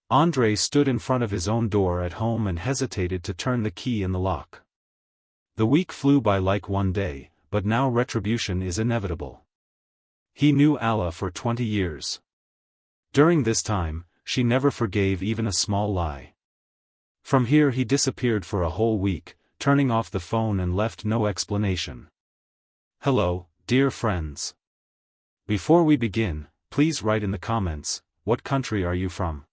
Andrei stood in front of his own door at home and hesitated to turn the key in the lock. The week flew by like one day, but now retribution is inevitable. He knew Alla for 20 years. During this time, she never forgave even a small lie. From here he disappeared for a whole week, turning off the phone and left no explanation. Hello, dear friends. Before we begin, please write in the comments, what country are you from?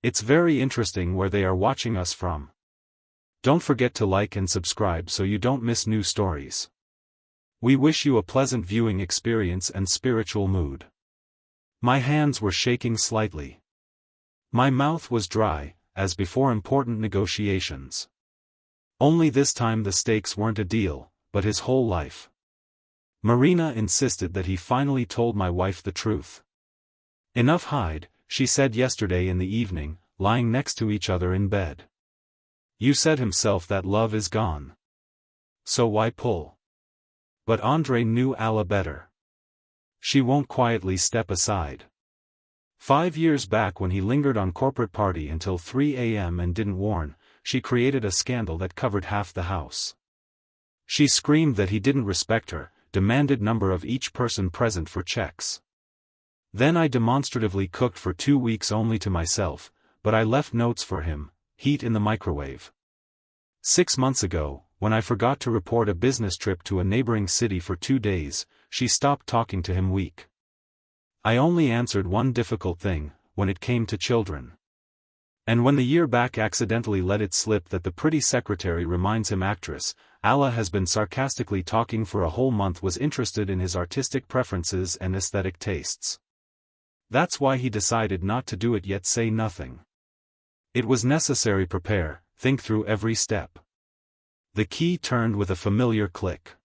It's very interesting where they are watching us from. Don't forget to like and subscribe so you don't miss new stories. We wish you a pleasant viewing experience and spiritual mood. My hands were shaking slightly. My mouth was dry, as before important negotiations. Only this time the stakes weren't a deal, but his whole life. Marina insisted that he finally told my wife the truth. Enough hide, she said yesterday in the evening, lying next to each other in bed. You said himself that love is gone. So why pull? But Andrei knew Alla better. She won't quietly step aside. 5 years back when he lingered on corporate party until 3 a.m. and didn't warn, she created a scandal that covered half the house. She screamed that he didn't respect her, demanded number of each person present for checks. Then I demonstratively cooked for 2 weeks only to myself, but I left notes for him, heat in the microwave. 6 months ago, when I forgot to report a business trip to a neighboring city for 2 days, she stopped talking to him weak. I only answered one difficult thing, when it came to children. And when the year back accidentally let it slip that the pretty secretary reminds him actress, Alla has been sarcastically talking for a whole month was interested in his artistic preferences and aesthetic tastes. That's why he decided not to do it yet say nothing. It was necessary prepare, think through every step. The key turned with a familiar click.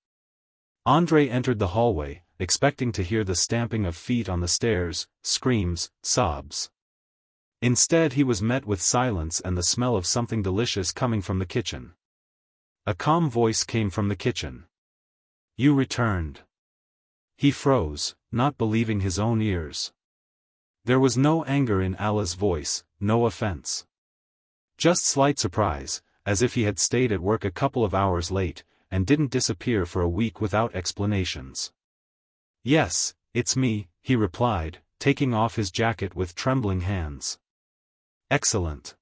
Andrei entered the hallway, expecting to hear the stamping of feet on the stairs, screams, sobs. Instead he was met with silence and the smell of something delicious coming from the kitchen. A calm voice came from the kitchen. You returned. He froze, not believing his own ears. There was no anger in Alla's voice, no offense. Just slight surprise, as if he had stayed at work a couple of hours late, and didn't disappear for a week without explanations. Yes, it's me, he replied, taking off his jacket with trembling hands. Excellent.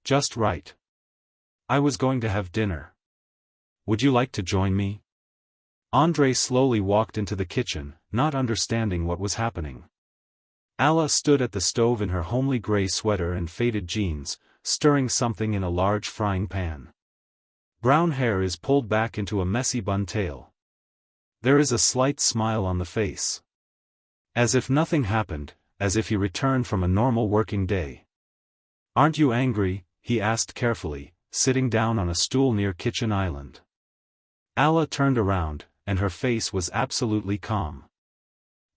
Just right. I was going to have dinner. Would you like to join me? Andrei slowly walked into the kitchen, not understanding what was happening. Alla stood at the stove in her homely gray sweater and faded jeans, stirring something in a large frying pan. Brown hair is pulled back into a messy bun tail. There is a slight smile on the face. As if nothing happened, as if he returned from a normal working day. Aren't you angry? He asked carefully, sitting down on a stool near kitchen island. Alla turned around, and her face was absolutely calm.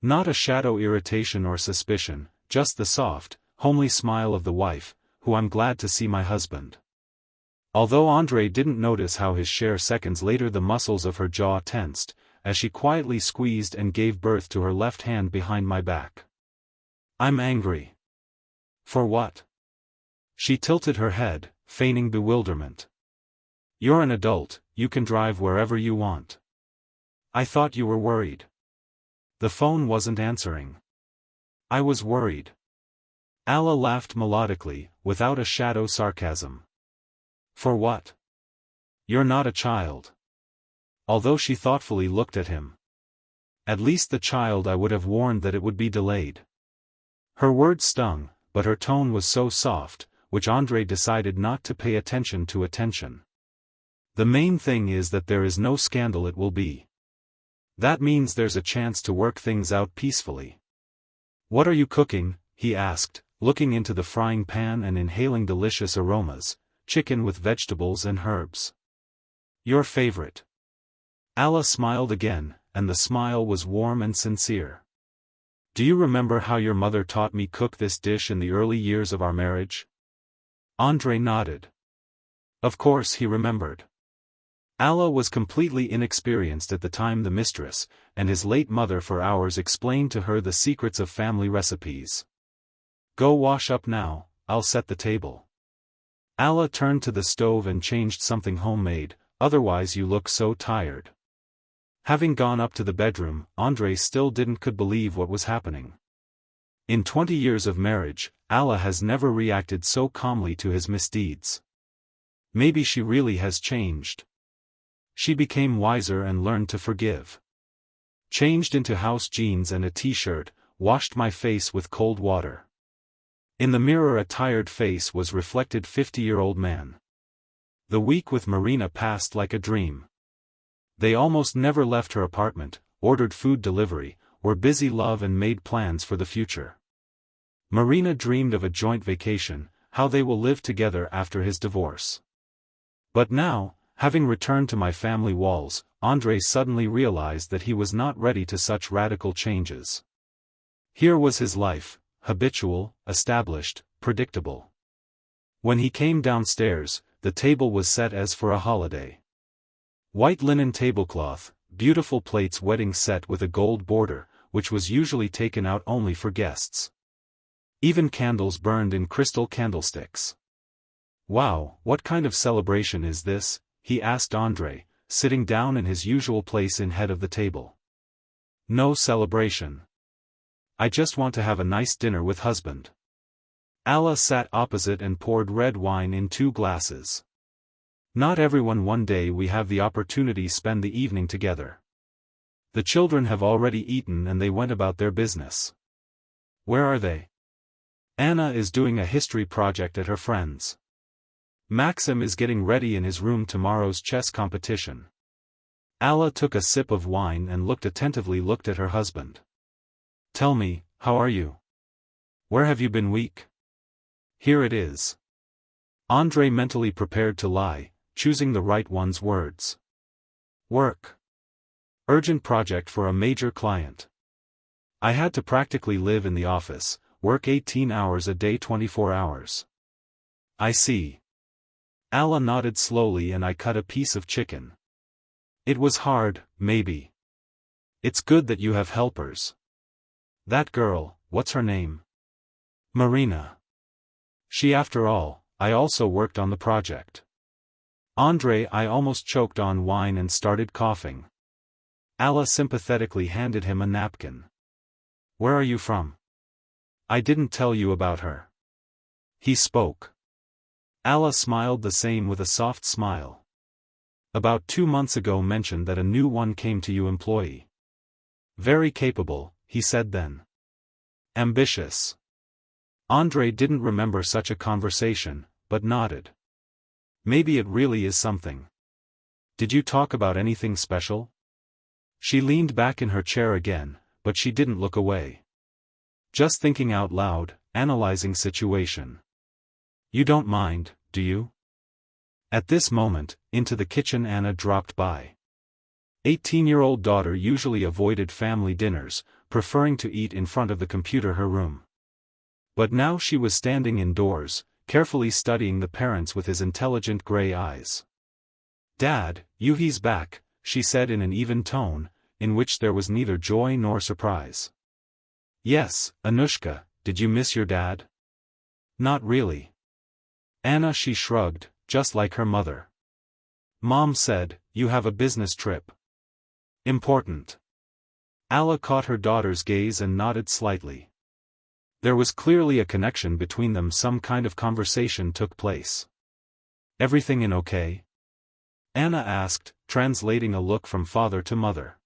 Not a shadow irritation or suspicion, just the soft, homely smile of the wife, who I'm glad to see my husband. Although Andrei didn't notice how his share seconds later the muscles of her jaw tensed, as she quietly squeezed and gave birth to her left hand behind my back. I'm angry. For what? She tilted her head, feigning bewilderment. You're an adult, you can drive wherever you want. I thought you were worried. The phone wasn't answering. I was worried. Alla laughed melodically, without a shadow sarcasm. For what? You're not a child. Although she thoughtfully looked at him. At least the child I would have warned that it would be delayed. Her words stung, but her tone was so soft, which Andrei decided not to pay attention to attention. The main thing is that there is no scandal it will be. That means there's a chance to work things out peacefully. What are you cooking? He asked, looking into the frying pan and inhaling delicious aromas, chicken with vegetables and herbs. Your favorite. Alla smiled again, and the smile was warm and sincere. Do you remember how your mother taught me cook this dish in the early years of our marriage? Andrei nodded. Of course he remembered. Alla was completely inexperienced at the time the mistress, and his late mother for hours explained to her the secrets of family recipes. Go wash up now, I'll set the table. Alla turned to the stove and changed something homemade, otherwise you look so tired. Having gone up to the bedroom, Andre still could believe what was happening. In 20 years of marriage, Alla has never reacted so calmly to his misdeeds. Maybe she really has changed. She became wiser and learned to forgive. Changed into house jeans and a t-shirt, washed my face with cold water. In the mirror a tired face was reflected 50-year-old man. The week with Marina passed like a dream. They almost never left her apartment, ordered food delivery, were busy love and made plans for the future. Marina dreamed of a joint vacation, how they will live together after his divorce. But now, having returned to my family walls, Andre suddenly realized that he was not ready to such radical changes. Here was his life, habitual, established, predictable. When he came downstairs, the table was set as for a holiday. White linen tablecloth, beautiful plates, wedding set with a gold border, which was usually taken out only for guests. Even candles burned in crystal candlesticks. Wow, what kind of celebration is this? He asked Andre, sitting down in his usual place in head of the table. No celebration. I just want to have a nice dinner with husband. Alla sat opposite and poured red wine in 2 glasses. Not everyone one day we have the opportunity spend the evening together. The children have already eaten and they went about their business. Where are they? Anna is doing a history project at her friend's. Maxim is getting ready in his room tomorrow's chess competition. Alla took a sip of wine and looked at her husband. Tell me, how are you? Where have you been weak? Here it is. Andre mentally prepared to lie, choosing the right one's words. Work. Urgent project for a major client. I had to practically live in the office, work 18 hours a day 24 hours. I see. Alla nodded slowly and I cut a piece of chicken. It was hard, maybe. It's good that you have helpers. That girl, what's her name? Marina. She after all, I also worked on the project. Andre, I almost choked on wine and started coughing. Alla sympathetically handed him a napkin. Where are you from? I didn't tell you about her. He spoke. Alla smiled the same with a soft smile. About 2 months ago mentioned that a new one came to you employee. Very capable, he said then. Ambitious. Andre didn't remember such a conversation, but nodded. Maybe it really is something. Did you talk about anything special? She leaned back in her chair again, but she didn't look away. Just thinking out loud, analyzing situation. You don't mind, do you? At this moment, into the kitchen Anna dropped by. 18-year-old daughter usually avoided family dinners, preferring to eat in front of the computer her room. But now she was standing indoors, carefully studying the parents with his intelligent gray eyes. Dad, Yuhi's back, she said in an even tone, in which there was neither joy nor surprise. Yes, Anushka, did you miss your dad? Not really. Anna, she shrugged, just like her mother. Mom said, you have a business trip. Important. Alla caught her daughter's gaze and nodded slightly. There was clearly a connection between them, some kind of conversation took place. Everything in okay? Anna asked, translating a look from father to mother.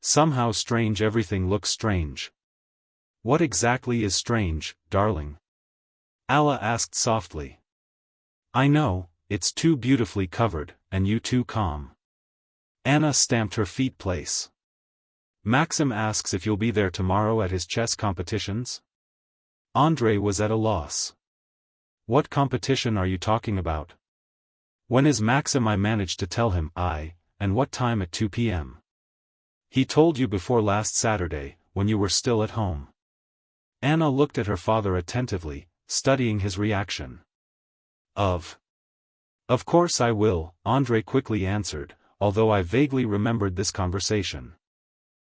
Somehow strange, everything looks strange. What exactly is strange, darling? Alla asked softly. I know, it's too beautifully covered, and you too calm. Anna stamped her feet place. Maxim asks if you'll be there tomorrow at his chess competitions? Andre was at a loss. What competition are you talking about? When is Maxim? I managed to tell him, and what time at 2 p.m. He told you before last Saturday, when you were still at home. Anna looked at her father attentively, studying his reaction. Of course I will, Andre quickly answered, although I vaguely remembered this conversation.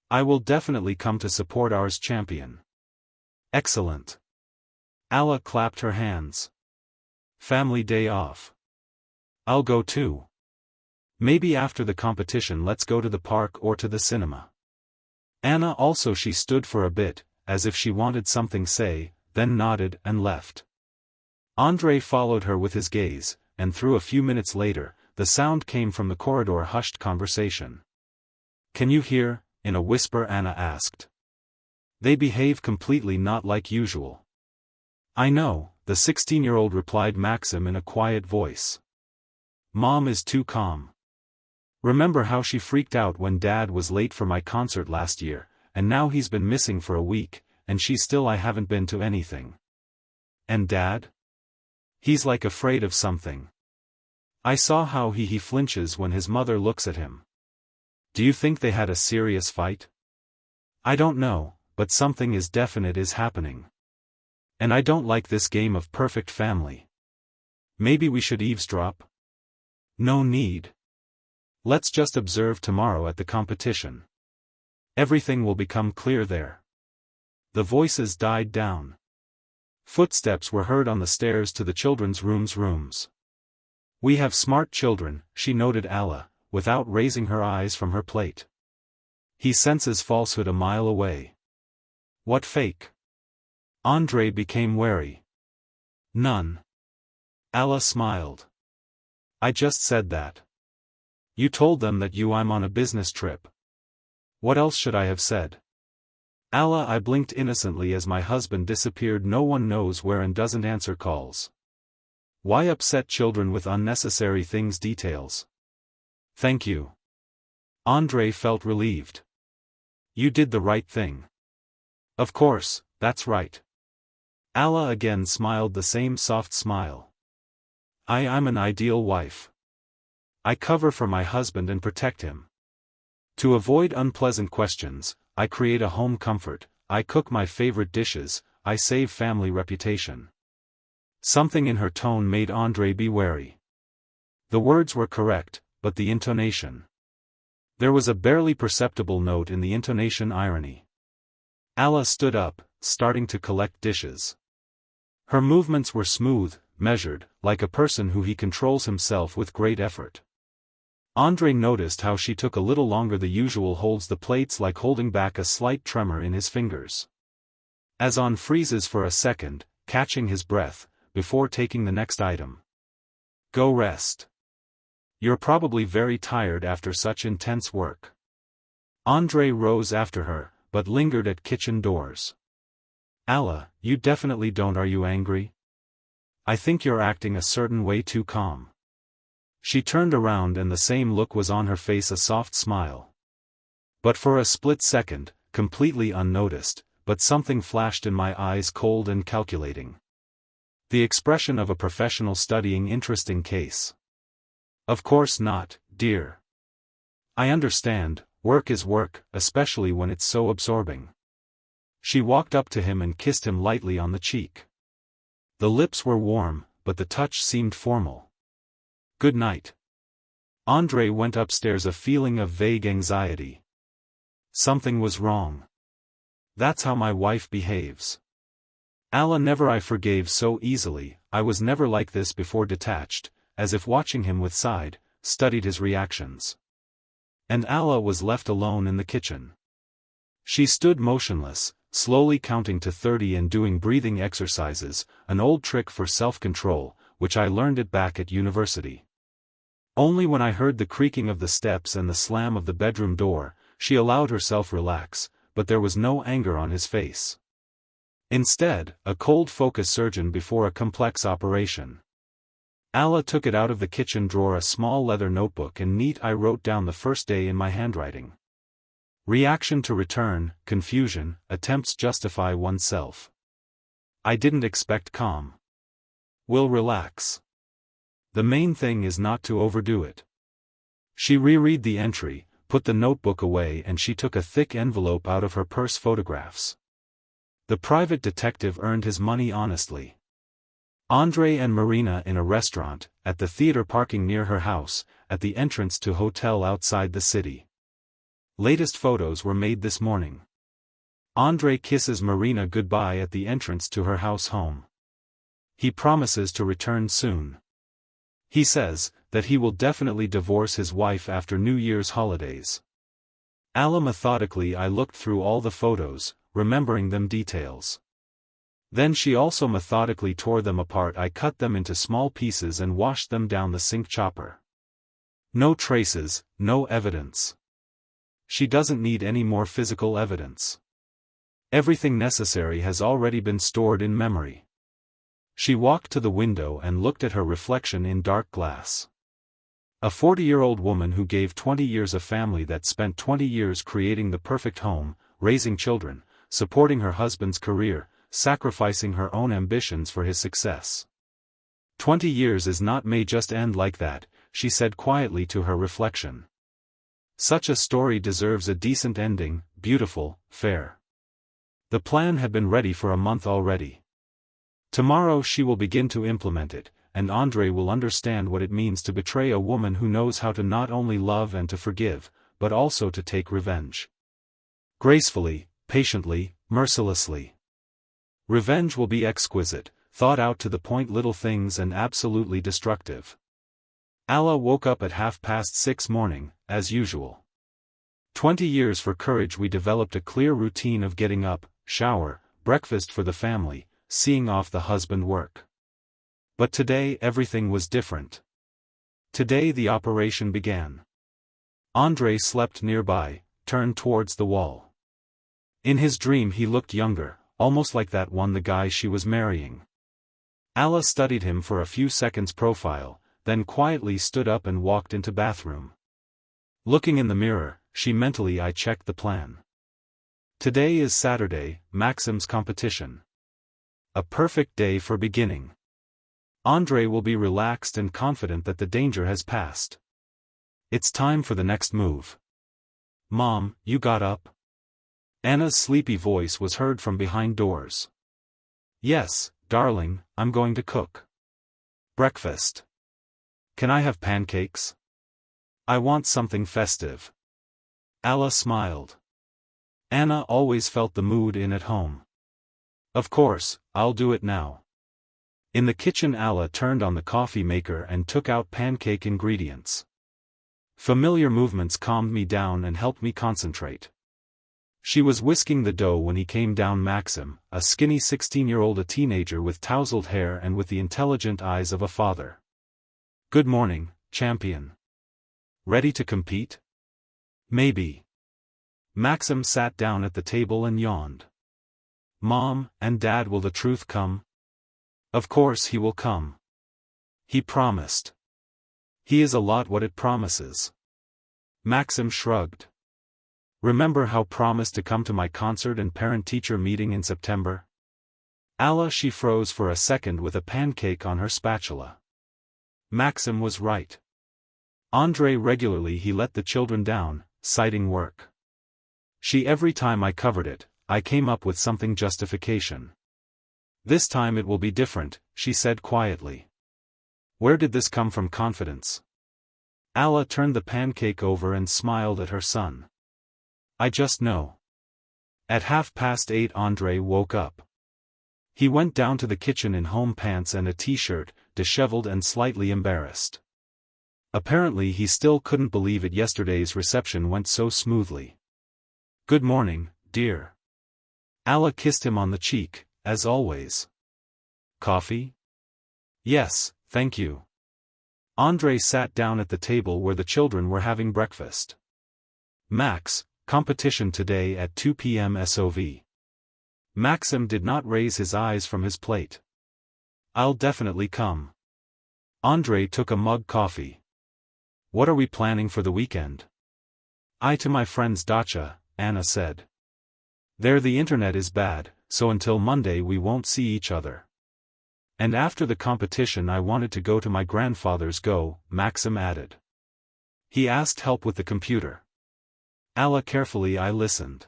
I will definitely come to support ours champion. Excellent. Alla clapped her hands. Family day off. I'll go too. Maybe after the competition let's go to the park or to the cinema. Anna also. She stood for a bit, as if she wanted something say, then nodded and left. Andrei followed her with his gaze, and through a few minutes later, the sound came from the corridor. Hushed conversation. Can you hear? In a whisper Anna asked. They behave completely not like usual. I know, the 16-year-old replied Maxim in a quiet voice. Mom is too calm. Remember how she freaked out when Dad was late for my concert last year, and now he's been missing for a week, and I haven't been to anything. And Dad? He's like afraid of something. I saw how he flinches when his mother looks at him. Do you think they had a serious fight? I don't know, but something is definite is happening. And I don't like this game of perfect family. Maybe we should eavesdrop? No need. Let's just observe tomorrow at the competition. Everything will become clear there. The voices died down. Footsteps were heard on the stairs to the children's rooms. We have smart children, she noted Alla, without raising her eyes from her plate. He senses falsehood a mile away. What fake? Andrei became wary. None. Alla smiled. I just said that. You told them that I'm on a business trip. What else should I have said? Alla. I blinked innocently as my husband disappeared. No one knows where and doesn't answer calls. Why upset children with unnecessary things? Details. Thank you. Andrei felt relieved. You did the right thing. Of course, that's right. Alla again smiled the same soft smile. I'm an ideal wife. I cover for my husband and protect him. To avoid unpleasant questions, I create a home comfort, I cook my favorite dishes, I save family reputation. Something in her tone made Andrei be wary. The words were correct, but the intonation. There was a barely perceptible note in the intonation. Irony. Alla stood up, starting to collect dishes. Her movements were smooth, measured, like a person who controls himself with great effort. Andrei noticed how she took a little longer than usual, holds the plates like holding back a slight tremor in his fingers. As on freezes for a second, catching his breath, before taking the next item. Go rest. You're probably very tired after such intense work. Andrei rose after her, but lingered at kitchen doors. Alla, you definitely don't. Are you angry? I think you're acting a certain way too calm. She turned around and the same look was on her face, a soft smile. But for a split second, completely unnoticed, but something flashed in my eyes, cold and calculating. The expression of a professional studying interesting case. Of course not, dear. I understand, work is work, especially when it's so absorbing. She walked up to him and kissed him lightly on the cheek. The lips were warm, but the touch seemed formal. Good night. Andrei went upstairs, a feeling of vague anxiety. Something was wrong. That's how my wife behaves. Alla. Never. I forgave so easily, I was never like this before. Detached, as if watching him with side, studied his reactions. And Alla was left alone in the kitchen. She stood motionless, slowly counting to 30 and doing breathing exercises, an old trick for self-control, which I learned it back at university. Only when I heard the creaking of the steps and the slam of the bedroom door, she allowed herself relax, but there was no anger on his face. Instead, a cold focus, surgeon before a complex operation. Alla took it out of the kitchen drawer, a small leather notebook, and neat. I wrote down the first day in my handwriting. Reaction to return, confusion, attempts justify oneself. I didn't expect calm. Will relax. The main thing is not to overdo it. She reread the entry, put the notebook away, and she took a thick envelope out of her purse. Photographs. The private detective earned his money honestly. Andrei and Marina in a restaurant, at the theater parking near her house, at the entrance to hotel outside the city. Latest photos were made this morning. Andrei kisses Marina goodbye at the entrance to her house home. He promises to return soon. He says that he will definitely divorce his wife after New Year's holidays. Methodically I looked through all the photos, remembering them details. Then she also methodically tore them apart. I cut them into small pieces and washed them down the sink chopper. No traces, no evidence. She doesn't need any more physical evidence. Everything necessary has already been stored in memory. She walked to the window and looked at her reflection in dark glass. A 40-year-old woman who gave 20 years a family that spent 20 years creating the perfect home, raising children, supporting her husband's career, sacrificing her own ambitions for his success. 20 years may just end like that, she said quietly to her reflection. Such a story deserves a decent ending, beautiful, fair. The plan had been ready for a month already. Tomorrow she will begin to implement it, and Andre will understand what it means to betray a woman who knows how to not only love and to forgive, but also to take revenge. Gracefully, patiently, mercilessly. Revenge will be exquisite, thought out to the point, little things, and absolutely destructive. Alla woke up at 6:30 morning, as usual. 20 years for courage. We developed a clear routine of getting up, shower, breakfast for the family, seeing off the husband work. But today everything was different. Today the operation began. Andre slept nearby, turned towards the wall. In his dream he looked younger, almost like that one, the guy she was marrying. Alla studied him for a few seconds profile, then quietly stood up and walked into bathroom. Looking in the mirror, she mentally I checked the plan. Today is Saturday, Maxim's competition. A perfect day for beginning. Andre will be relaxed and confident that the danger has passed. It's time for the next move. Mom, you got up? Anna's sleepy voice was heard from behind doors. Yes, darling, I'm going to cook. Breakfast. Can I have pancakes? I want something festive. Alla smiled. Anna always felt the mood in at home. Of course, I'll do it now. In the kitchen Alla turned on the coffee maker and took out pancake ingredients. Familiar movements calmed me down and helped me concentrate. She was whisking the dough when he came down. Maxim, a skinny 16-year-old, a teenager with tousled hair and with the intelligent eyes of a father. Good morning, champion. Ready to compete? Maybe. Maxim sat down at the table and yawned. Mom and Dad, will the truth come? Of course he will come. He promised. He is a lot what it promises. Maxim shrugged. Remember how promised to come to my concert and parent-teacher meeting in September? Alla, she froze for a second with a pancake on her spatula. Maxim was right. Andre regularly he let the children down, citing work. Every time I covered it, I came up with something justification. This time it will be different, she said quietly. Where did this come from? Confidence. Alla turned the pancake over and smiled at her son. I just know. At 8:30 Andre woke up. He went down to the kitchen in home pants and a t-shirt, disheveled and slightly embarrassed. Apparently he still couldn't believe it. Yesterday's reception went so smoothly. Good morning, dear. Alla kissed him on the cheek, as always. Coffee? Yes, thank you. Andre sat down at the table where the children were having breakfast. Max, competition today at 2 p.m. SOV. Maxim did not raise his eyes from his plate. I'll definitely come. Andre took a mug coffee. What are we planning for the weekend? I to my friend's dacha, Anna said. There the internet is bad, so until Monday we won't see each other. And after the competition I wanted to go to my grandfather's. Maxim added. He asked help with the computer. Alla carefully I listened.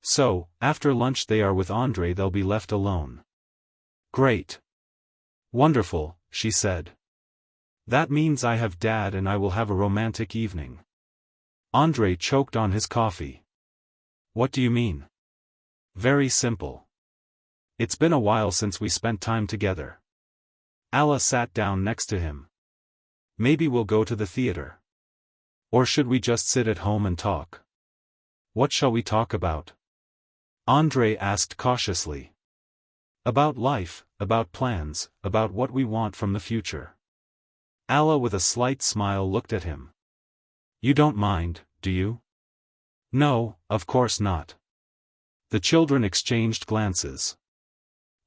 So, after lunch they are with Andre, they'll be left alone. Great. Wonderful, she said. That means I have Dad and I will have a romantic evening. Andre choked on his coffee. What do you mean? Very simple. It's been a while since we spent time together. Alla sat down next to him. Maybe we'll go to the theater. Or should we just sit at home and talk? What shall we talk about? Andrei asked cautiously. About life, about plans, about what we want from the future. Alla with a slight smile looked at him. You don't mind, do you? No, of course not. The children exchanged glances.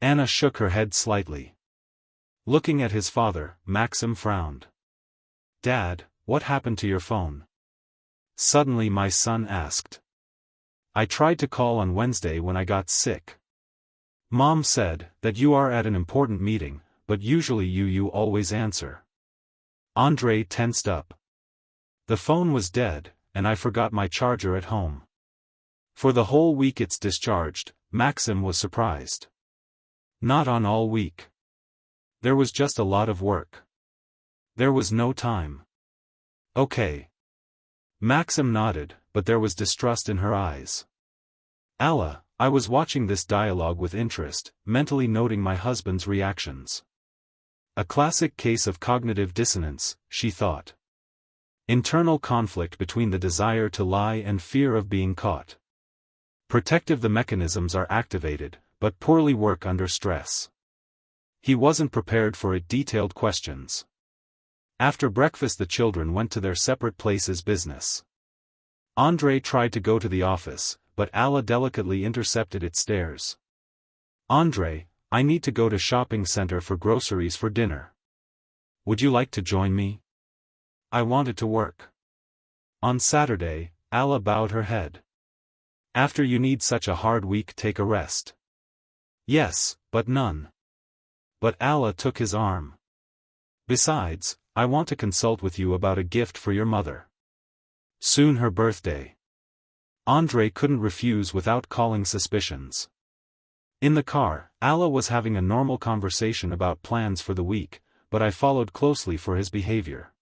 Anna shook her head slightly. Looking at his father, Maxim frowned. Dad, what happened to your phone? Suddenly my son asked. I tried to call on Wednesday when I got sick. Mom said that you are at an important meeting, but usually you always answer. Andrei tensed up. The phone was dead, and I forgot my charger at home. For the whole week it's discharged, Maxim was surprised. Not on all week. There was just a lot of work. There was no time. Okay. Maxim nodded, but there was distrust in her eyes. Alla, I was watching this dialogue with interest, mentally noting my husband's reactions. A classic case of cognitive dissonance, she thought. Internal conflict between the desire to lie and fear of being caught. Protective the mechanisms are activated, but poorly work under stress. He wasn't prepared for it. Detailed questions. After breakfast the children went to their separate places business. Andrei tried to go to the office, but Alla delicately intercepted its stares. Andrei, I need to go to shopping center for groceries for dinner. Would you like to join me? I wanted to work. On Saturday, Alla bowed her head. After you need such a hard week, take a rest. Yes, but none. But Alla took his arm. Besides, I want to consult with you about a gift for your mother. Soon her birthday. Andrei couldn't refuse without calling suspicions. In the car, Alla was having a normal conversation about plans for the week, but I followed closely for his behavior.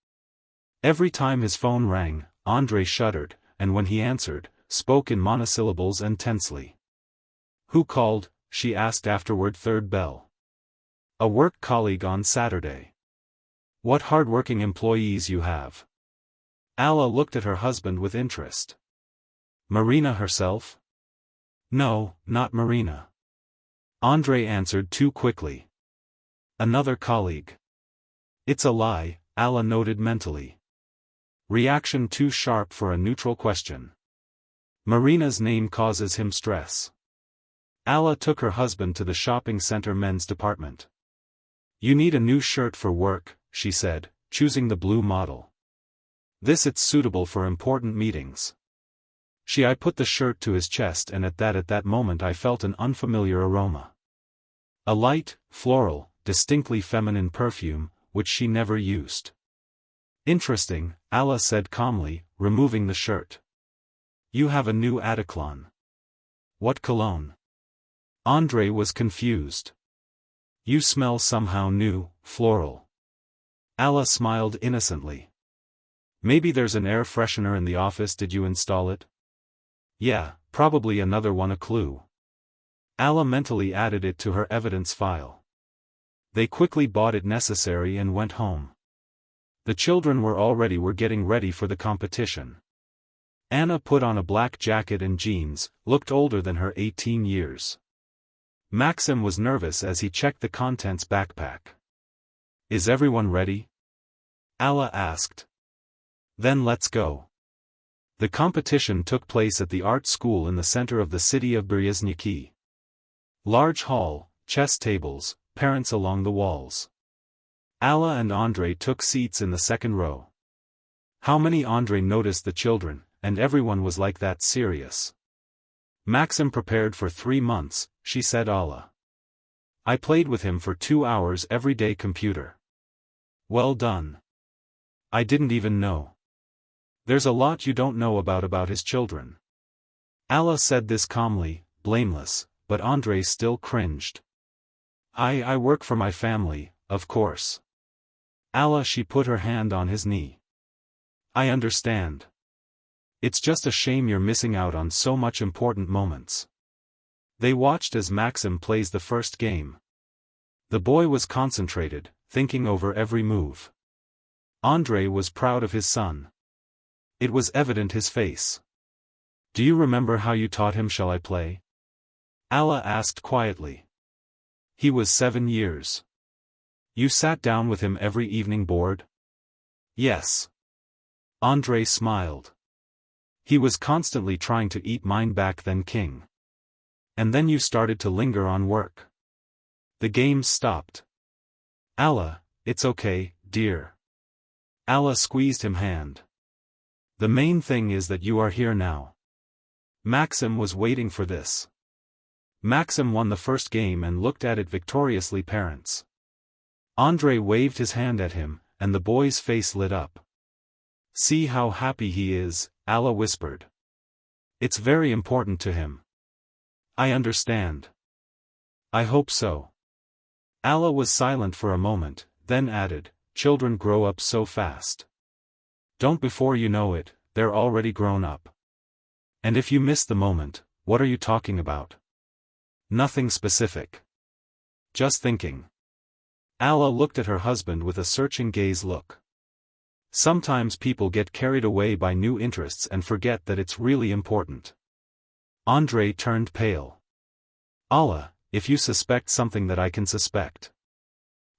Every time his phone rang, Andrei shuddered, and when he answered, spoke in monosyllables and tensely. Who called? She asked afterward. Third bell. A work colleague on Saturday. What hard-working employees you have. Alla looked at her husband with interest. Marina herself? No, not Marina. Andrei answered too quickly. Another colleague. It's a lie, Alla noted mentally. Reaction too sharp for a neutral question. Marina's name causes him stress. Alla took her husband to the shopping center men's department. You need a new shirt for work, she said, choosing the blue model. It's suitable for important meetings. I put the shirt to his chest, and at that moment I felt an unfamiliar aroma. A light, floral, distinctly feminine perfume, which she never used. Interesting, Alla said calmly, removing the shirt. You have a new Atticlon. What cologne? Andrei was confused. You smell somehow new, floral. Alla smiled innocently. Maybe there's an air freshener in the office. Did you install it? Yeah, probably another one. A clue. Alla mentally added it to her evidence file. They quickly bought it necessary and went home. The children were getting ready for the competition. Anna put on a black jacket and jeans, looked older than her 18 years. Maxim was nervous as he checked the contents backpack. Is everyone ready? Alla asked. Then let's go. The competition took place at the art school in the center of the city of Berezhniki. Large hall, chess tables, parents along the walls. Alla and Andrei took seats in the second row. How many? Andrei noticed the children, and everyone was like that serious. Maxim prepared for 3 months, she said. Alla. I played with him for 2 hours every day. Computer. Well done. I didn't even know. There's a lot you don't know about his children. Alla said this calmly, blameless, but Andrei still cringed. I work for my family, of course. Alla. She put her hand on his knee. I understand. It's just a shame you're missing out on so much important moments. They watched as Maxim plays the first game. The boy was concentrated, thinking over every move. Andrei was proud of his son. It was evident his face. "Do you remember how you taught him shall I play?" Alla asked quietly. "He was 7 years. You sat down with him every evening bored?" "Yes." Andrei smiled. "He was constantly trying to eat mine back then, king. And then you started to linger on work. The games stopped." "Alla, it's okay, dear." Alla squeezed him hand. "The main thing is that you are here now. Maxim was waiting for this." Maxim won the first game and looked at it victoriously. Parents. Andrei waved his hand at him, and the boy's face lit up. "See how happy he is," Alla whispered. "It's very important to him." "I understand. I hope so." Alla was silent for a moment, then added, "Children grow up so fast. Don't before you know it, they're already grown up. And if you miss the moment, what are you talking about?" "Nothing specific. Just thinking." Alla looked at her husband with a searching gaze look. "Sometimes people get carried away by new interests and forget that it's really important." Andrei turned pale. "Alla, if you suspect something that I can suspect."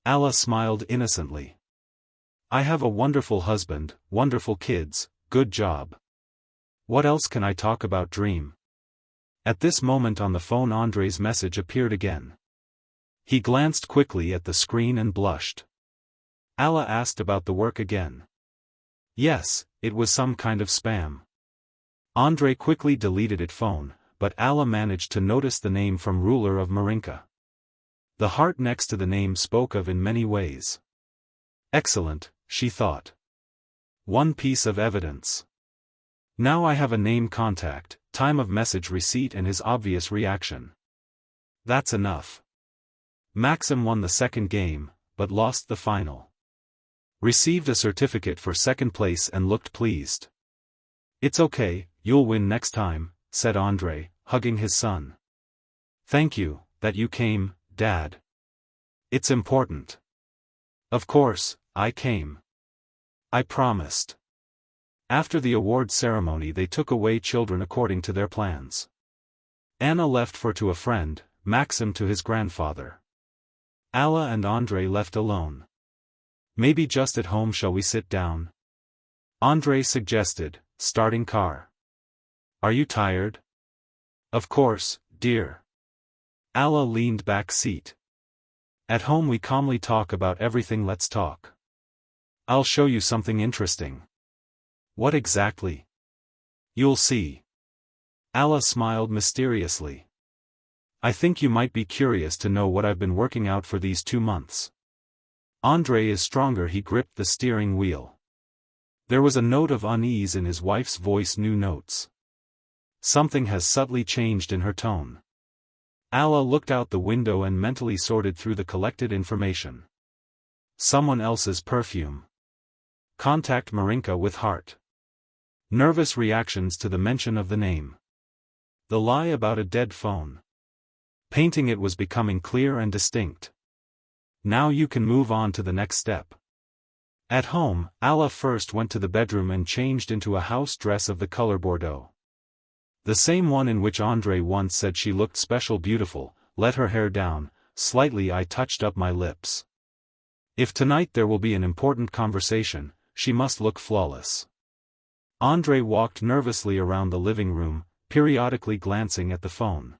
Alla smiled innocently. "I have a wonderful husband, wonderful kids, good job. What else can I talk about? Dream." At this moment on the phone Andrei's message appeared again. He glanced quickly at the screen and blushed. Alla asked about the work again. Yes, it was some kind of spam. Andrei quickly deleted it phone, but Alla managed to notice the name from ruler of Marinka. The heart next to the name spoke of in many ways. Excellent, she thought. One piece of evidence. Now I have a name contact, time of message receipt and his obvious reaction. That's enough. Maxim won the second game, but lost the final. Received a certificate for second place and looked pleased. It's okay, you'll win next time, said Andrei, hugging his son. Thank you, that you came, Dad. It's important. Of course, I came. I promised. After the award ceremony they took away children according to their plans. Anna left to a friend, Maxim to his grandfather. Alla and Andrei left alone. Maybe just at home shall we sit down? Andrei suggested, starting car. Are you tired? Of course, dear. Alla leaned back seat. At home we calmly talk about everything. Let's talk. I'll show you something interesting. What exactly? You'll see. Alla smiled mysteriously. I think you might be curious to know what I've been working out for these 2 months. Andrei is stronger. He gripped the steering wheel. There was a note of unease in his wife's voice. New notes. Something has subtly changed in her tone. Alla looked out the window and mentally sorted through the collected information. Someone else's perfume. Contact Marinka with heart. Nervous reactions to the mention of the name. The lie about a dead phone. Painting it was becoming clear and distinct. Now you can move on to the next step. At home, Alla first went to the bedroom and changed into a house dress of the color Bordeaux. The same one in which Andrei once said she looked special beautiful, let her hair down, slightly. I touched up my lips. If tonight there will be an important conversation, she must look flawless. Andrei walked nervously around the living room, periodically glancing at the phone.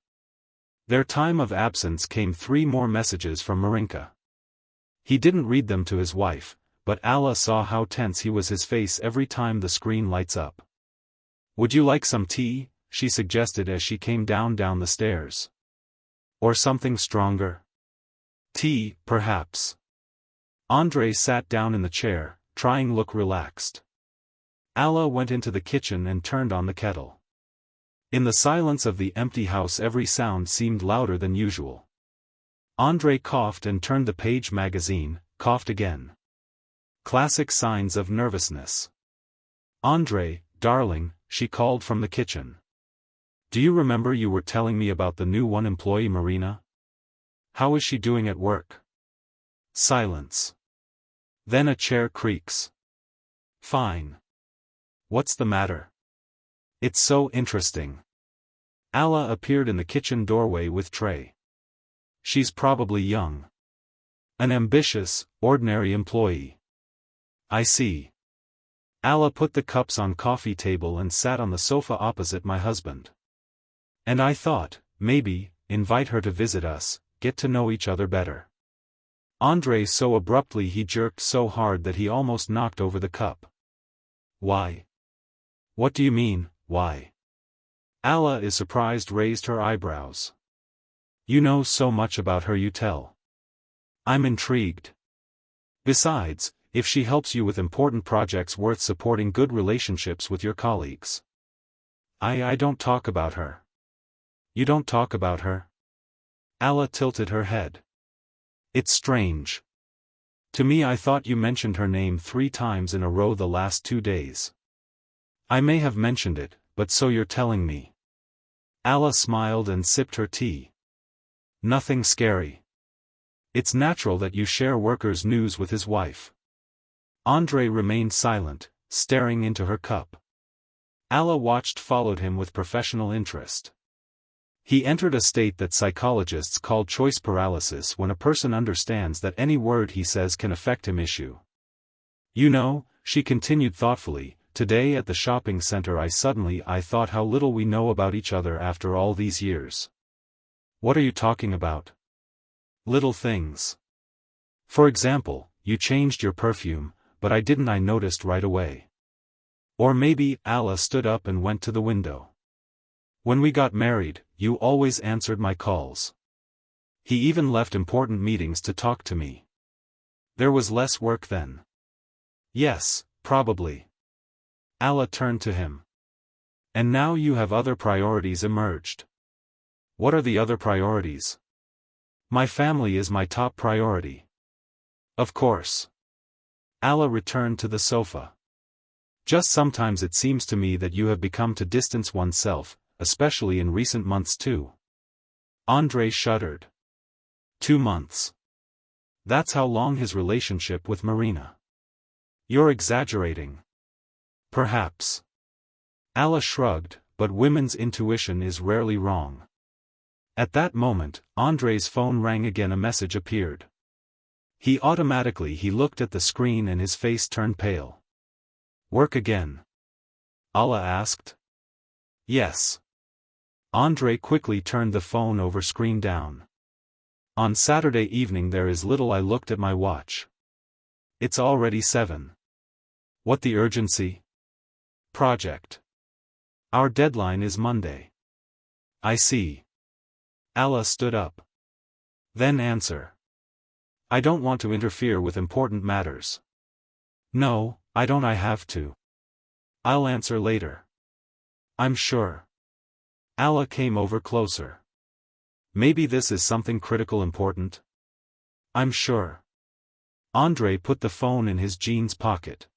Their time of absence came 3 more messages from Marinka. He didn't read them to his wife, but Alla saw how tense he was. His face every time the screen lights up. Would you like some tea? She suggested as she came down the stairs. Or something stronger? Tea, perhaps. Andrei sat down in the chair, trying look relaxed. Alla went into the kitchen and turned on the kettle. In the silence of the empty house every sound seemed louder than usual. Andrei coughed and turned the page. Magazine, coughed again. Classic signs of nervousness. Andrei, darling, she called from the kitchen. Do you remember you were telling me about the new employee Marina? How is she doing at work? Silence. Then a chair creaks. Fine. What's the matter? It's so interesting. Alla appeared in the kitchen doorway with tray. She's probably young. An ambitious, ordinary employee. I see. Alla put the cups on coffee table and sat on the sofa opposite my husband. And I thought, maybe, invite her to visit us, get to know each other better. Andre so abruptly he jerked so hard that he almost knocked over the cup. Why? What do you mean, why? Alla is surprised raised her eyebrows. You know so much about her you tell. I'm intrigued. Besides, if she helps you with important projects worth supporting good relationships with your colleagues. I don't talk about her. You don't talk about her? Alla tilted her head. It's strange. To me I thought you mentioned her name 3 times in a row the last 2 days. I may have mentioned it, but so you're telling me. Alla smiled and sipped her tea. Nothing scary. It's natural that you share workers' news with his wife. Andre remained silent, staring into her cup. Alla followed him with professional interest. He entered a state that psychologists call choice paralysis when a person understands that any word he says can affect him issue. You know, she continued thoughtfully, today at the shopping center I thought how little we know about each other after all these years. What are you talking about? Little things. For example, you changed your perfume, but I noticed right away. Or maybe, Alla stood up and went to the window. When we got married, you always answered my calls. He even left important meetings to talk to me. There was less work then. Yes, probably. Alla turned to him. And now you have other priorities emerged. What are the other priorities? My family is my top priority. Of course. Alla returned to the sofa. Just sometimes it seems to me that you have become to distance oneself, especially in recent months too. Andre shuddered. 2 months. That's how long his relationship with Marina. You're exaggerating. Perhaps. Alla shrugged, but women's intuition is rarely wrong. At that moment, Andre's phone rang again. A message appeared. He looked at the screen and his face turned pale. Work again? Alla asked. Yes. Andre quickly turned the phone over screen down. On Saturday evening there is little. I looked at my watch. It's already 7. What the urgency? Project. Our deadline is Monday. I see. Alla stood up. Then answer. I don't want to interfere with important matters. No, I don't. I have to. I'll answer later. I'm sure. Alla came over closer. Maybe this is something critical important? I'm sure. Andre put the phone in his jeans pocket.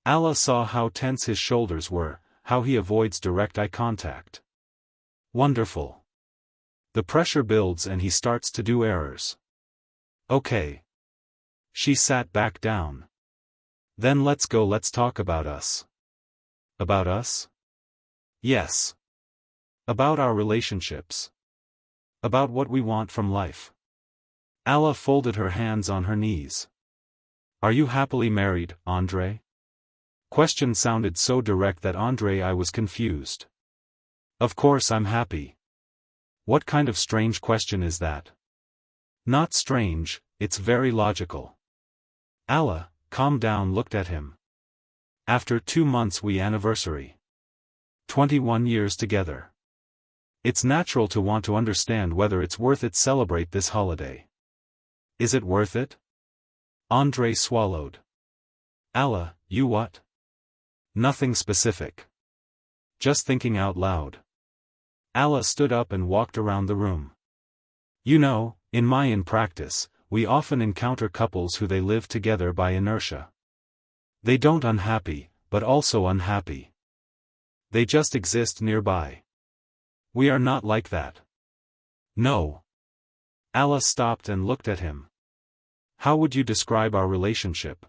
Alla saw how tense his shoulders were, how he avoids direct eye contact. Wonderful. The pressure builds and he starts to do errors. Okay. She sat back down. Then let's talk about us. About us? Yes. About our relationships. About what we want from life. Alla folded her hands on her knees. Are you happily married, Andre? Question sounded so direct that I was confused. Of course I'm happy. What kind of strange question is that? Not strange, it's very logical. Alla, calm down, looked at him. After 2 months we anniversary. 21 years together. It's natural to want to understand whether it's worth it. Celebrate this holiday. Is it worth it? Andre swallowed. Alla, you what? Nothing specific. Just thinking out loud. Alla stood up and walked around the room. You know, in practice, we often encounter couples who they live together by inertia. They don't unhappy, but also unhappy. They just exist nearby. We are not like that. No. Alla stopped and looked at him. How would you describe our relationship?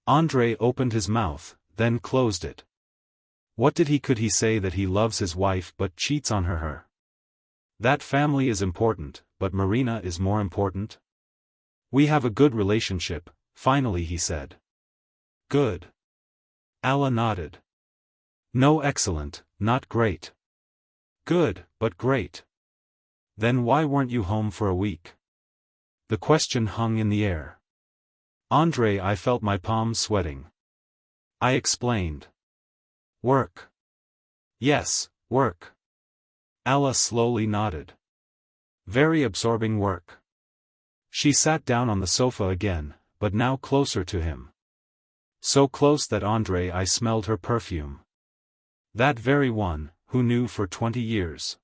Andrei opened his mouth, then closed it. What could he say that he loves his wife but cheats on her? That family is important, but Marina is more important? We have a good relationship, finally he said. Good. Alla nodded. No, excellent, not great. Good, but great. Then why weren't you home for a week? The question hung in the air. Andrei, I felt my palms sweating. I explained. Work. Yes, work. Alla slowly nodded. Very absorbing work. She sat down on the sofa again, but now closer to him. So close that I smelled her perfume. That very one, who knew for 20 years.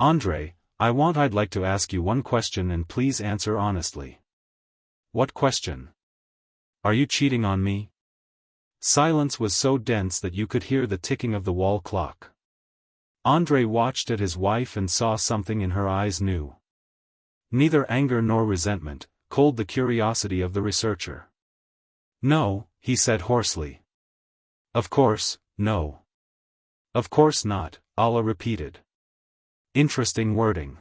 Andrei, I'd like to ask you one question and please answer honestly. What question? Are you cheating on me? Silence was so dense that you could hear the ticking of the wall clock. Andrei watched at his wife and saw something in her eyes new. Neither anger nor resentment, cold the curiosity of the researcher. No, he said hoarsely. Of course, no. Of course not, Alla repeated. Interesting wording.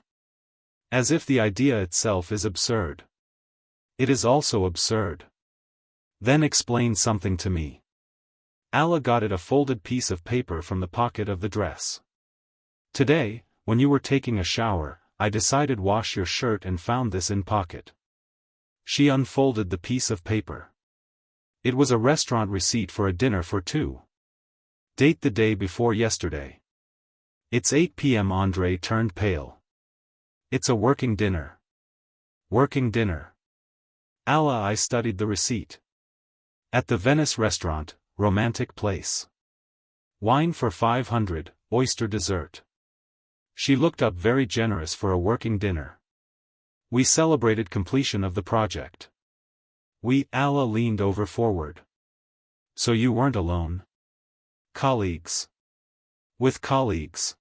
As if the idea itself is absurd. It is also absurd. Then explain something to me. Alla got it, a folded piece of paper from the pocket of the dress. Today, when you were taking a shower, I decided wash your shirt and found this in pocket. She unfolded the piece of paper. It was a restaurant receipt for a dinner for two. Date the day before yesterday. It's 8 p.m. Andrei turned pale. It's a working dinner. Working dinner. Alla, I studied the receipt. At the Venice restaurant, romantic place. Wine for 500, oyster dessert. She looked up, very generous for a working dinner. We celebrated completion of the project. Alla leaned over forward. So you weren't alone? Colleagues. With colleagues.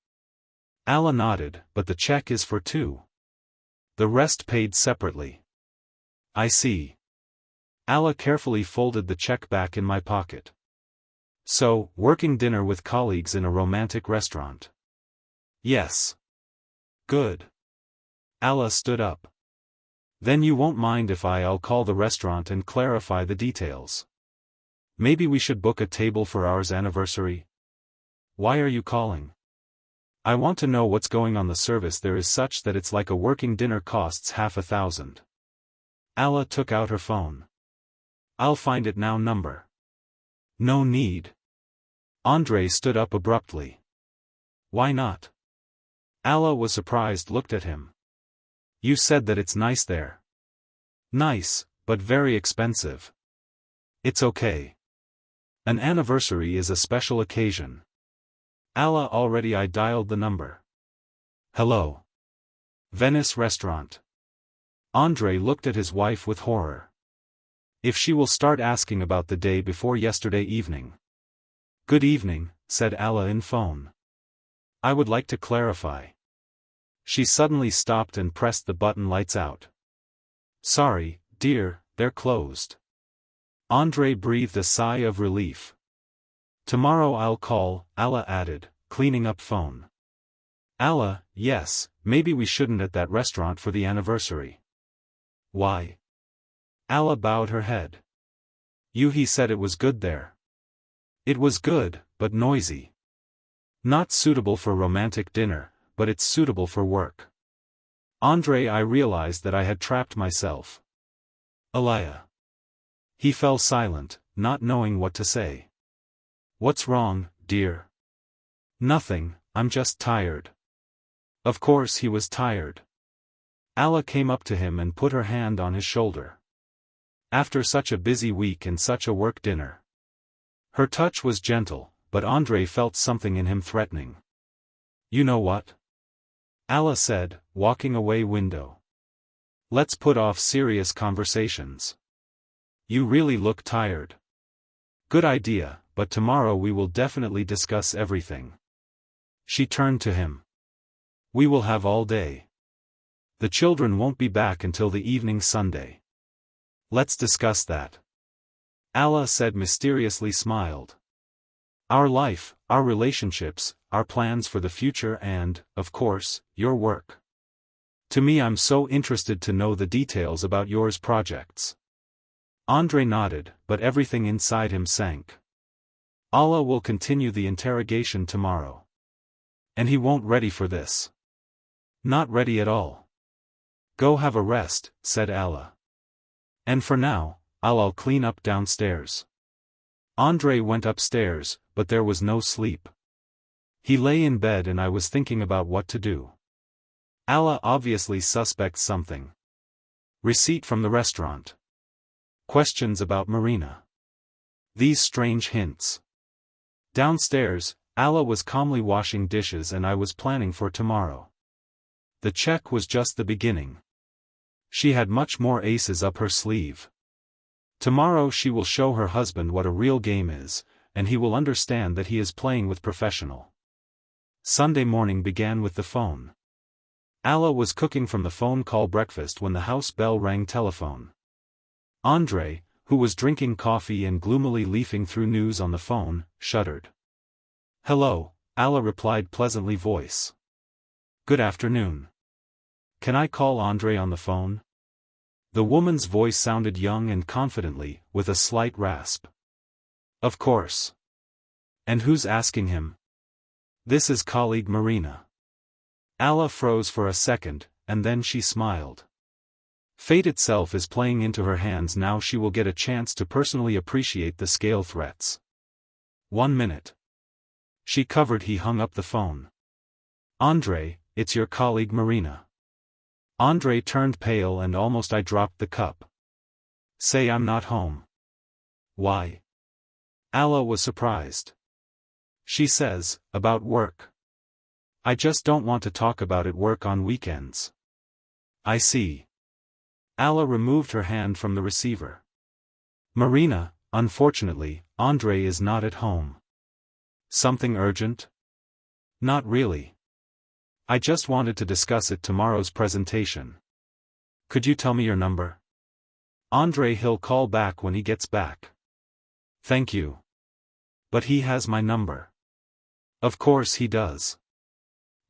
Alla nodded, but the check is for two. The rest paid separately. I see. Alla carefully folded the check back in my pocket. So, working dinner with colleagues in a romantic restaurant. Yes. Good. Alla stood up. Then you won't mind if I'll call the restaurant and clarify the details. Maybe we should book a table for our anniversary? Why are you calling? I want to know what's going on. The service there is such that it's like a working dinner costs $1,000. Alla took out her phone. I'll find it now. Number. No need. Andrei stood up abruptly. Why not? Alla was surprised, looked at him. You said that it's nice there. Nice, but very expensive. It's okay. An anniversary is a special occasion. Alla, already I dialed the number. Hello. Venice restaurant. Andrei looked at his wife with horror. If she will start asking about the day before yesterday evening. Good evening, said Alla in phone. I would like to clarify. She suddenly stopped and pressed the button. Lights out. Sorry, dear, they're closed. Andrei breathed a sigh of relief. Tomorrow I'll call, Alla added, cleaning up phone. Alla, yes, maybe we shouldn't at that restaurant for the anniversary. Why? Alla bowed her head. He said it was good there. It was good, but noisy. Not suitable for romantic dinner, but it's suitable for work. Andrei, I realized that I had trapped myself. Alaya. He fell silent, not knowing what to say. What's wrong, dear? Nothing, I'm just tired. Of course he was tired. Alla came up to him and put her hand on his shoulder. After such a busy week and such a work dinner. Her touch was gentle, but Andrei felt something in him threatening. You know what? Alla said, walking away. Window. Let's put off serious conversations. You really look tired. Good idea, but tomorrow we will definitely discuss everything. She turned to him. We will have all day. The children won't be back until the evening Sunday. Let's discuss that. Allah said mysteriously smiled. Our life, our relationships, our plans for the future and, of course, your work. To me I'm so interested to know the details about yours projects. Andre nodded, but everything inside him sank. Allah will continue the interrogation tomorrow. And he won't ready for this. Not ready at all. Go have a rest, said Allah. And for now, I'll clean up downstairs. Andre went upstairs, but there was no sleep. He lay in bed and I was thinking about what to do. Allah obviously suspects something. Receipt from the restaurant. Questions about Marina. These strange hints. Downstairs, Allah was calmly washing dishes and I was planning for tomorrow. The check was just the beginning. She had much more aces up her sleeve. Tomorrow she will show her husband what a real game is, and he will understand that he is playing with professional. Sunday morning began with the phone. Allah was cooking from the phone call breakfast when the house bell rang telephone. Andre, who was drinking coffee and gloomily leafing through news on the phone, shuddered. Hello, Allah replied pleasantly voice. Good afternoon. Can I call Andre on the phone? The woman's voice sounded young and confidently, with a slight rasp. Of course. And who's asking him? This is colleague Marina. Allah froze for a second, and then she smiled. Fate itself is playing into her hands now. She will get a chance to personally appreciate the scale threats. 1 minute. She covered. He hung up the phone. Andre, it's your colleague Marina. Andre turned pale and almost I dropped the cup. Say I'm not home. Why? Allah was surprised. She says, about work. I just don't want to talk about it. Work on weekends. I see. Allah removed her hand from the receiver. Marina, unfortunately, Andre is not at home. Something urgent? Not really. I just wanted to discuss it tomorrow's presentation. Could you tell me your number? Andre, he'll call back when he gets back. Thank you. But he has my number. Of course he does.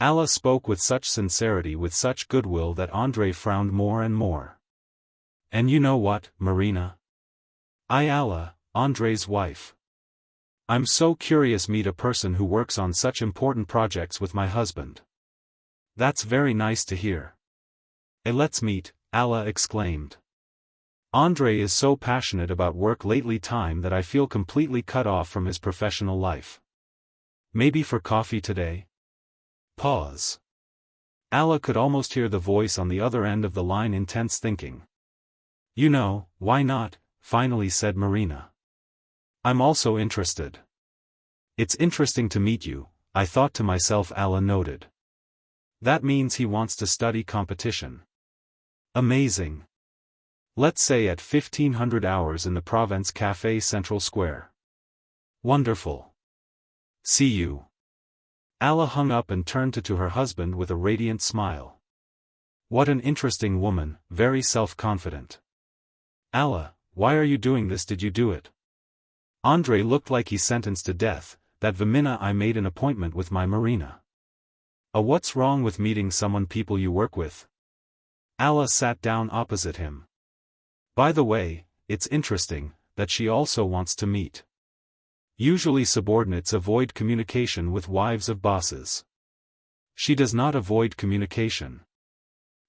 Allah spoke with such sincerity, with such goodwill that Andre frowned more and more. And you know what, Marina? Allah, Andre's wife. I'm so curious meet a person who works on such important projects with my husband. That's very nice to hear. Let's meet, Allah exclaimed. Andre is so passionate about work lately time that I feel completely cut off from his professional life. Maybe for coffee today? Pause. Allah could almost hear the voice on the other end of the line, intense thinking. You know, why not, finally said Marina. I'm also interested. It's interesting to meet you, I thought to myself, Allah noted. That means he wants to study competition. Amazing. Let's say at 1500 hours in the Provence Café Central Square. Wonderful. See you. Allah hung up and turned to her husband with a radiant smile. What an interesting woman, very self-confident. Allah, why are you doing this? Did you do it? Andre looked like he sentenced to death. That Vamina, I made an appointment with my Marina. What's wrong with meeting someone people you work with? Allah sat down opposite him. By the way, it's interesting that she also wants to meet. Usually subordinates avoid communication with wives of bosses. She does not avoid communication.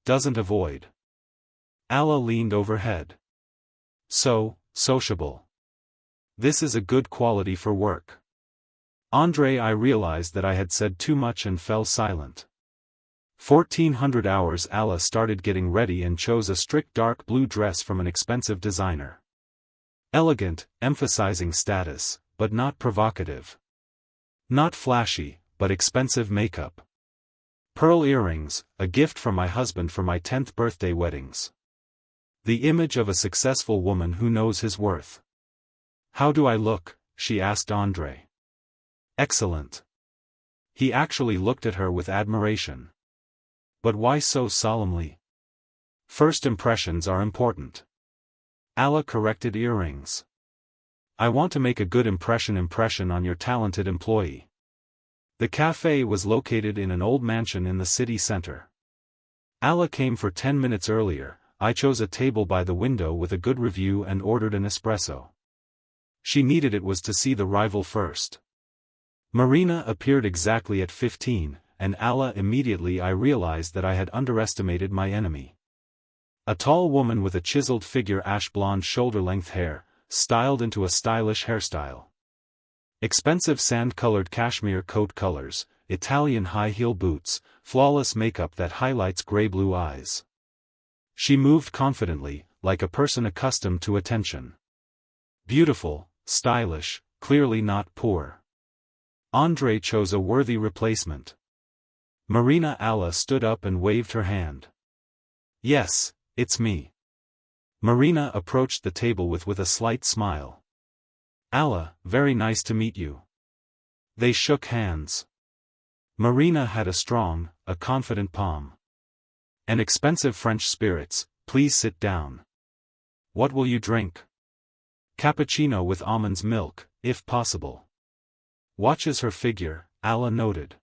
Doesn't avoid. Allah leaned overhead. So, sociable. This is a good quality for work. Andre, I realized that I had said too much and fell silent. 1400 hours. Allah started getting ready and chose a strict dark blue dress from an expensive designer. Elegant, emphasizing status, but not provocative. Not flashy, but expensive makeup. Pearl earrings, a gift from my husband for my 10th birthday weddings. The image of a successful woman who knows his worth. How do I look? She asked Andre. Excellent. He actually looked at her with admiration. But why so solemnly? First impressions are important. Alla corrected earrings. I want to make a good impression on your talented employee. The cafe was located in an old mansion in the city center. Alla came for 10 minutes earlier. I chose a table by the window with a good review and ordered an espresso. She needed it was to see the rival first. Marina appeared exactly at 15, and immediately I realized that I had underestimated my enemy. A tall woman with a chiseled figure, ash blonde shoulder-length hair, styled into a stylish hairstyle. Expensive sand-colored cashmere coat colors, Italian high-heel boots, flawless makeup that highlights gray-blue eyes. She moved confidently, like a person accustomed to attention. Beautiful, stylish, clearly not poor. Andre chose a worthy replacement. Marina. Alla stood up and waved her hand. Yes, it's me. Marina approached the table with a slight smile. Alla, very nice to meet you. They shook hands. Marina had a confident palm. An expensive French spirits, please sit down. What will you drink? Cappuccino with almonds milk, if possible. Watches her figure, Alla noted.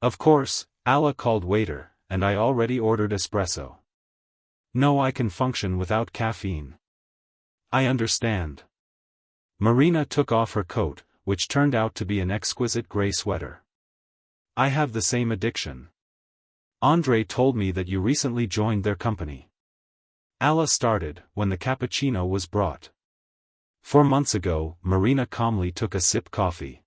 Of course, Alla called waiter, and I already ordered espresso. No, I can function without caffeine. I understand. Marina took off her coat, which turned out to be an exquisite gray sweater. I have the same addiction. Andre told me that you recently joined their company. Alla started when the cappuccino was brought. 4 months ago, Marina calmly took a sip coffee.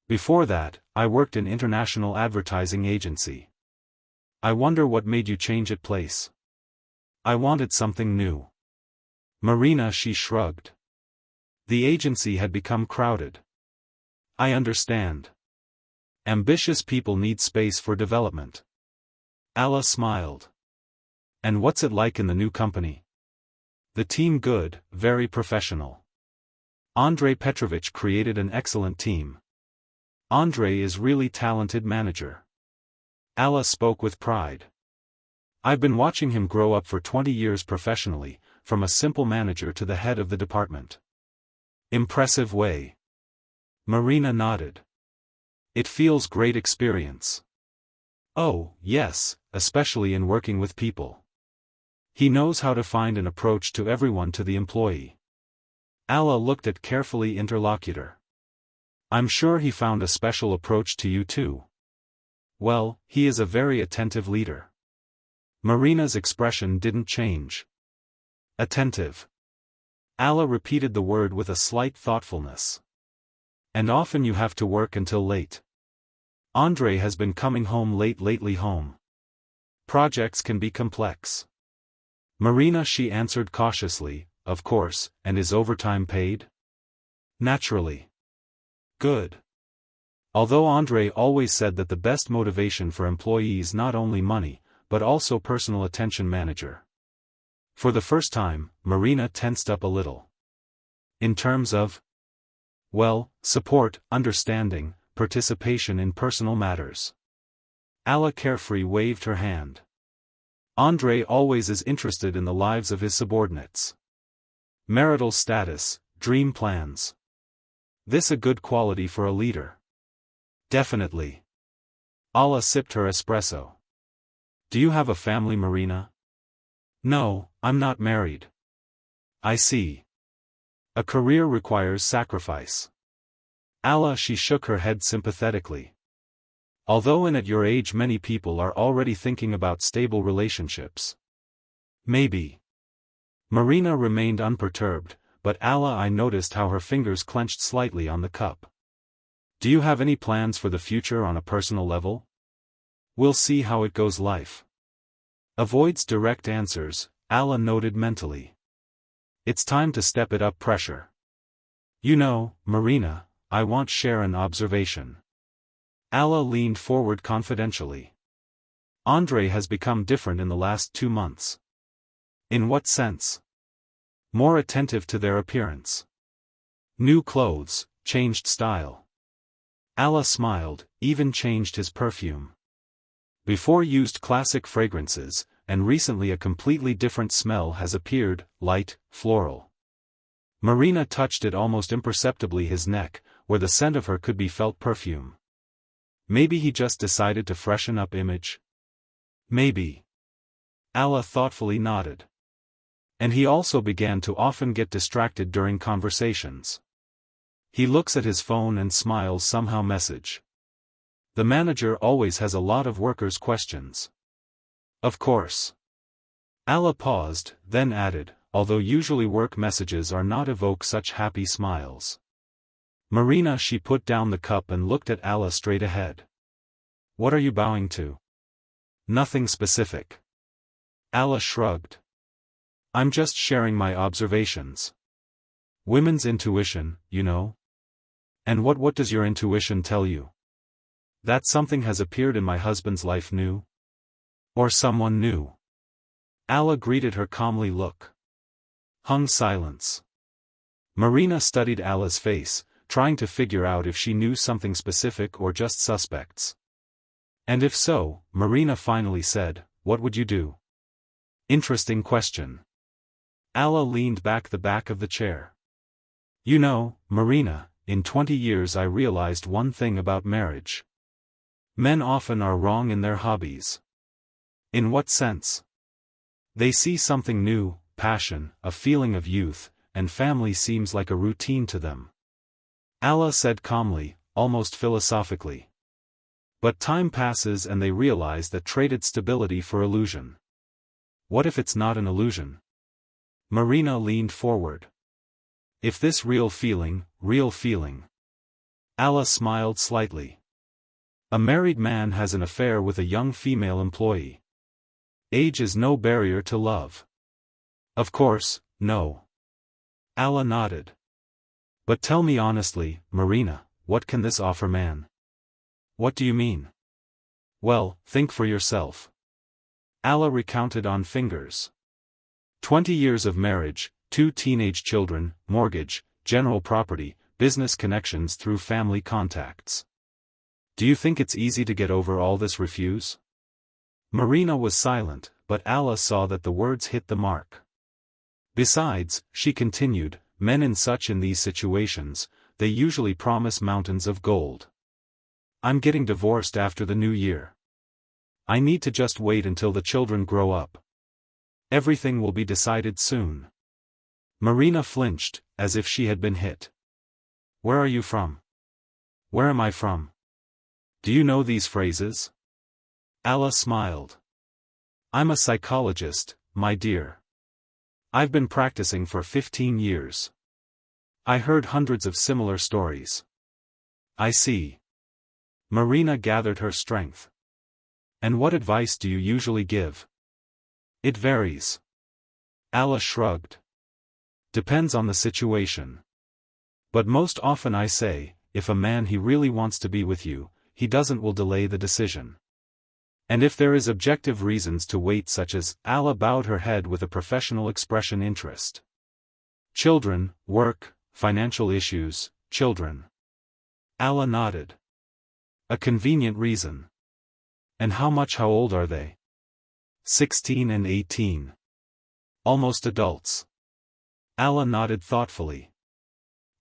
Before that, I worked in international advertising agency. I wonder what made you change it place. I wanted something new. Marina. She shrugged. The agency had become crowded. I understand. Ambitious people need space for development. Alla smiled. And what's it like in the new company? The team good, very professional. Andrei Petrovich created an excellent team. Andrei is really talented manager. Alla spoke with pride. I've been watching him grow up for 20 years professionally, from a simple manager to the head of the department. Impressive way. Marina nodded. It feels great experience. Oh, yes, especially in working with people. He knows how to find an approach to everyone, to the employee. Alla looked at carefully interlocutor. I'm sure he found a special approach to you too. Well, he is a very attentive leader. Marina's expression didn't change. Attentive. Alla repeated the word with a slight thoughtfulness. And often you have to work until late. Andre has been coming home late lately. Projects can be complex. Marina. She answered cautiously, of course, and is overtime paid? Naturally. Good. Although Andre always said that the best motivation for employees not only money, but also personal attention. Manager. For the first time, Marina tensed up a little. In terms of? Well, support, understanding, participation in personal matters. Alla carefree waved her hand. Andre always is interested in the lives of his subordinates. Marital status, dream plans. This a good quality for a leader. Definitely. Alla sipped her espresso. Do you have a family, Marina? No, I'm not married. I see. A career requires sacrifice. Alla. She shook her head sympathetically. Although at your age many people are already thinking about stable relationships. Maybe. Marina remained unperturbed, but Alla. I noticed how her fingers clenched slightly on the cup. Do you have any plans for the future on a personal level? We'll see how it goes. Life avoids direct answers, Alla noted mentally. It's time to step it up. Pressure. You know, Marina, I want share an observation. Alla leaned forward confidentially. Andre has become different in the last 2 months. In what sense? More attentive to their appearance. New clothes, changed style. Alla smiled, even changed his perfume. Before used classic fragrances, and recently a completely different smell has appeared, light, floral. Marina touched it almost imperceptibly his neck, where the scent of her could be felt perfume. Maybe he just decided to freshen up image? Maybe. Alla thoughtfully nodded. And he also began to often get distracted during conversations. He looks at his phone and smiles somehow message. The manager always has a lot of workers' questions. Of course. Alla paused, then added, although usually work messages are not evoke such happy smiles. Marina, she put down the cup and looked at Alla straight ahead. What are you bowing to? Nothing specific. Alla shrugged. I'm just sharing my observations. Women's intuition, you know. And what does your intuition tell you? That something has appeared in my husband's life new? Or someone new? Alla greeted her calmly. Look. Hung silence. Marina studied Alla's face, trying to figure out if she knew something specific or just suspects. And if so, Marina finally said, what would you do? Interesting question. Alla leaned back the back of the chair. You know, Marina, in 20 years I realized one thing about marriage. Men often are wrong in their hobbies. In what sense? They see something new, passion, a feeling of youth, and family seems like a routine to them. Alla said calmly, almost philosophically. But time passes and they realize that traded stability for illusion. What if it's not an illusion? Marina leaned forward. If this real feeling. Alla smiled slightly. A married man has an affair with a young female employee. Age is no barrier to love. Of course, no. Alla nodded. But tell me honestly, Marina, what can this offer man? What do you mean? Well, think for yourself. Alla recounted on fingers. 20 years of marriage, 2 teenage children, mortgage, general property, business connections through family contacts. Do you think it's easy to get over all this? Refuse? Marina was silent, but Alla saw that the words hit the mark. Besides, she continued, men in these situations, they usually promise mountains of gold. I'm getting divorced after the new year. I need to just wait until the children grow up. Everything will be decided soon. Marina flinched, as if she had been hit. Where are you from? Where am I from? Do you know these phrases? Alla smiled. I'm a psychologist, my dear. I've been practicing for 15 years. I heard hundreds of similar stories. I see. Marina gathered her strength. And what advice do you usually give? It varies. Alla shrugged. Depends on the situation. But most often I say, if a man he really wants to be with you, he doesn't will delay the decision. And if there is objective reasons to wait such as, Alla bowed her head with a professional expression interest. Children, work, financial issues, children. Alla nodded. A convenient reason. And how old are they? 16 and 18. Almost adults. Alla nodded thoughtfully.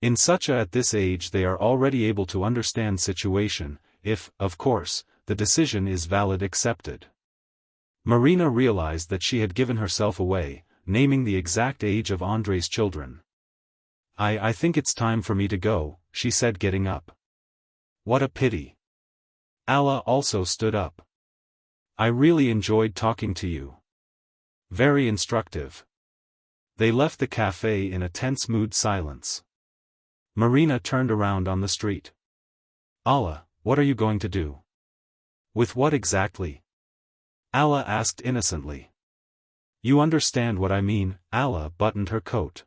At this age they are already able to understand situation, if, of course, the decision is valid accepted. Marina realized that she had given herself away, naming the exact age of Andre's children. I think it's time for me to go, she said getting up. What a pity. Alla also stood up. I really enjoyed talking to you. Very instructive. They left the cafe in a tense mood silence. Marina turned around on the street. Alla, what are you going to do? With what exactly? Alla asked innocently. You understand what I mean. Alla buttoned her coat.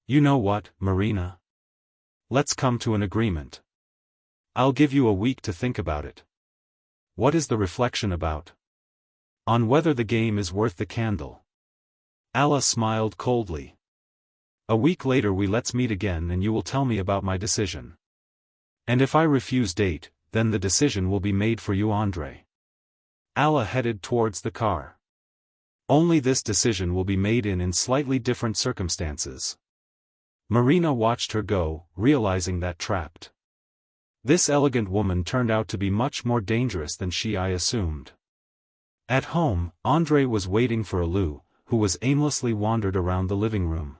You know what, Marina? Let's come to an agreement. I'll give you a week to think about it. What is the reflection about? On whether the game is worth the candle. Alla smiled coldly. A week later let's meet again and you will tell me about my decision. And if I refuse date, then the decision will be made for you, Andre. Alla headed towards the car. Only this decision will be made in slightly different circumstances. Marina watched her go, realizing that trapped. This elegant woman turned out to be much more dangerous than I assumed. At home, Andrei was waiting for Alu, who was aimlessly wandered around the living room.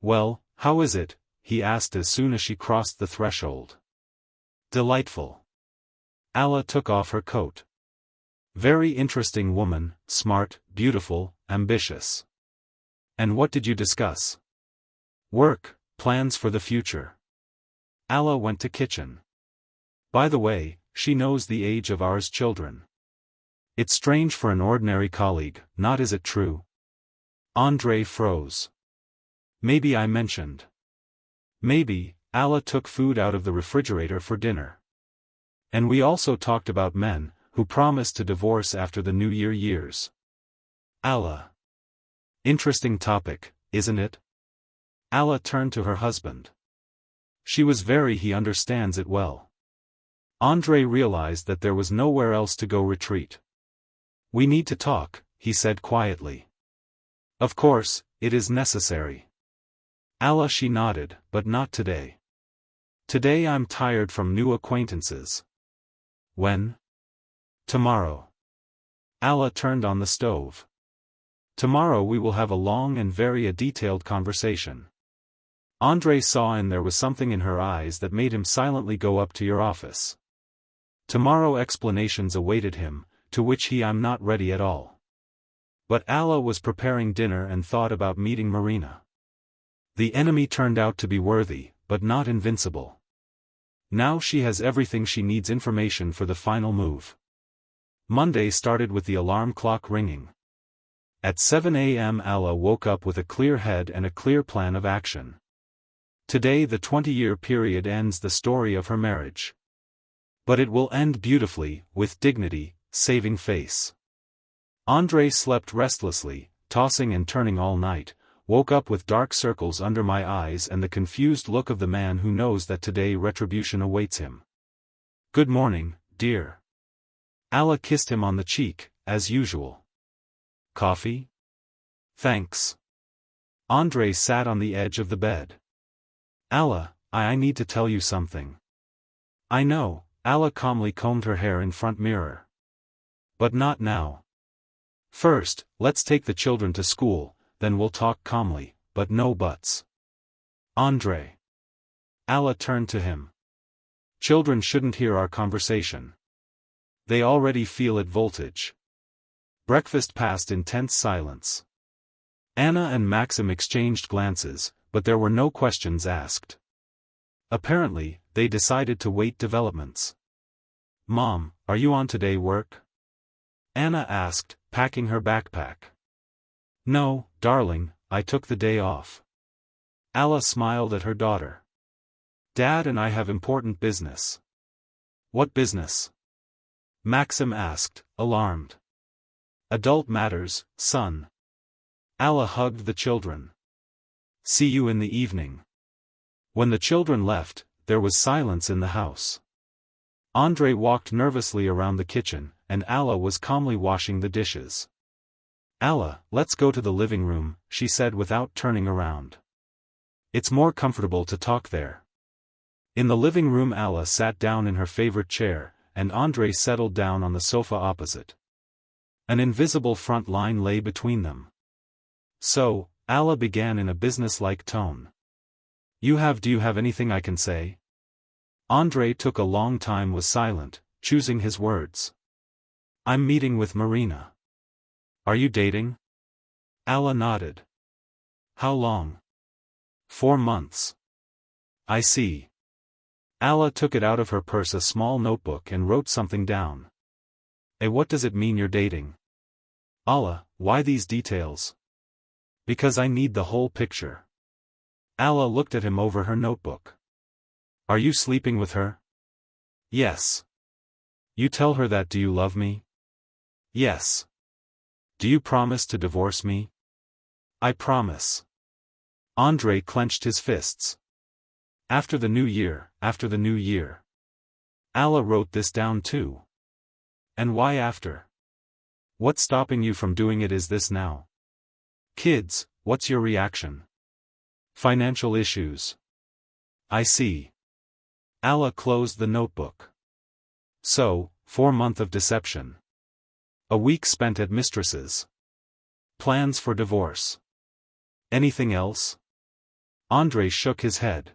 "Well, how is it?" he asked as soon as she crossed the threshold. "Delightful." Alla took off her coat. "Very interesting woman, smart, beautiful, ambitious. And what did you discuss?" "Work, plans for the future." Alla went to kitchen. "By the way, she knows the age of ours children. It's strange for an ordinary colleague, not is it true?" Andrei froze. "Maybe I mentioned." "Maybe." Alla took food out of the refrigerator for dinner. "And we also talked about men, who promised to divorce after the New Year's. Alla. Interesting topic, isn't it?" Alla turned to her husband. She was he understands it well. Andrei realized that there was nowhere else to go retreat. "We need to talk," he said quietly. "Of course, it is necessary." Alla she nodded, "But not today. Today I'm tired from new acquaintances." "When?" "Tomorrow." Alla turned on the stove. "Tomorrow we will have a long and very detailed conversation." Andrei saw there was something in her eyes that made him silently go up to your office. Tomorrow explanations awaited him, to which I'm not ready at all. But Alla was preparing dinner and thought about meeting Marina. The enemy turned out to be worthy, but not invincible. Now she has everything she needs, information for the final move. Monday started with the alarm clock ringing. At 7 a.m. Alla woke up with a clear head and a clear plan of action. Today the 20-year period ends the story of her marriage. But it will end beautifully, with dignity, saving face. Andrei slept restlessly, tossing and turning all night, woke up with dark circles under my eyes and the confused look of the man who knows that today retribution awaits him. "Good morning, dear." Alla kissed him on the cheek, as usual. "Coffee?" "Thanks." Andrei sat on the edge of the bed. "Alla, I need to tell you something." "I know." Alla calmly combed her hair in front mirror. "But not now. First, let's take the children to school, then we'll talk calmly, but no buts." "Andrei." Alla turned to him. "Children shouldn't hear our conversation. They already feel it voltage." Breakfast passed in tense silence. Anna and Maxim exchanged glances, but there were no questions asked. Apparently, they decided to wait developments. "Mom, are you on today work?" Anna asked, packing her backpack. "No, darling, I took the day off." Alla smiled at her daughter. "Dad and I have important business." "What business?" Maxim asked, alarmed. "Adult matters, son." Alla hugged the children. "See you in the evening." When the children left, there was silence in the house. Andrei walked nervously around the kitchen, and Alla was calmly washing the dishes. "Alla, let's go to the living room," she said without turning around. "It's more comfortable to talk there." In the living room Alla sat down in her favorite chair, and Andrei settled down on the sofa opposite. An invisible front line lay between them. "So," Alla began in a business-like tone. Do you have anything I can say?" Andrei took a long time, was silent, choosing his words. "I'm meeting with Marina." "Are you dating?" Alla nodded. "How long?" 4 months. "I see." Alla took it out of her purse, a small notebook, and wrote something down. What does it mean you're dating?" "Alla, why these details?" "Because I need the whole picture." Alla looked at him over her notebook. "Are you sleeping with her?" "Yes." "You tell her that. Do you love me?" "Yes." "Do you promise to divorce me?" "I promise." Andrei clenched his fists. After the New Year, after the New Year." Alla wrote this down too. "And why after?" What's stopping you from doing it is this now? Kids, what's your reaction? Financial issues. I see. Allah closed the notebook. So, 4 months of deception. A week spent at mistress's. Plans for divorce. Anything else? Andre shook his head.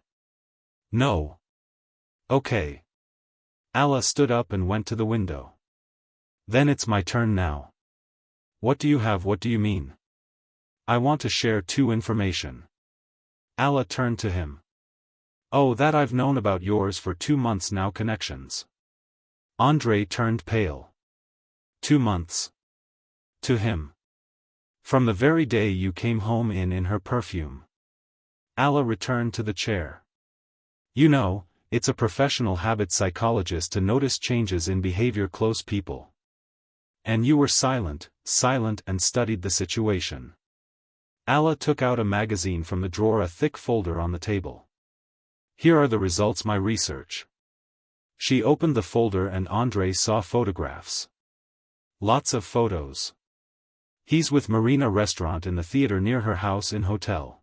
No. Okay. Allah stood up and went to the window. Then it's my turn now. What do you have? What do you mean? I want to share two information. Allah turned to him. Oh, that I've known about yours for 2 months now. Connections. Andre turned pale. 2 months. To him. From the very day you came home in her perfume. Allah returned to the chair. You know, it's a professional habit psychologist to notice changes in behavior close people. And you were silent and studied the situation. Allah took out a magazine from the drawer, a thick folder on the table. Here are the results my research. She opened the folder and Andre saw photographs. Lots of photos. He's with Marina restaurant in the theater near her house in hotel.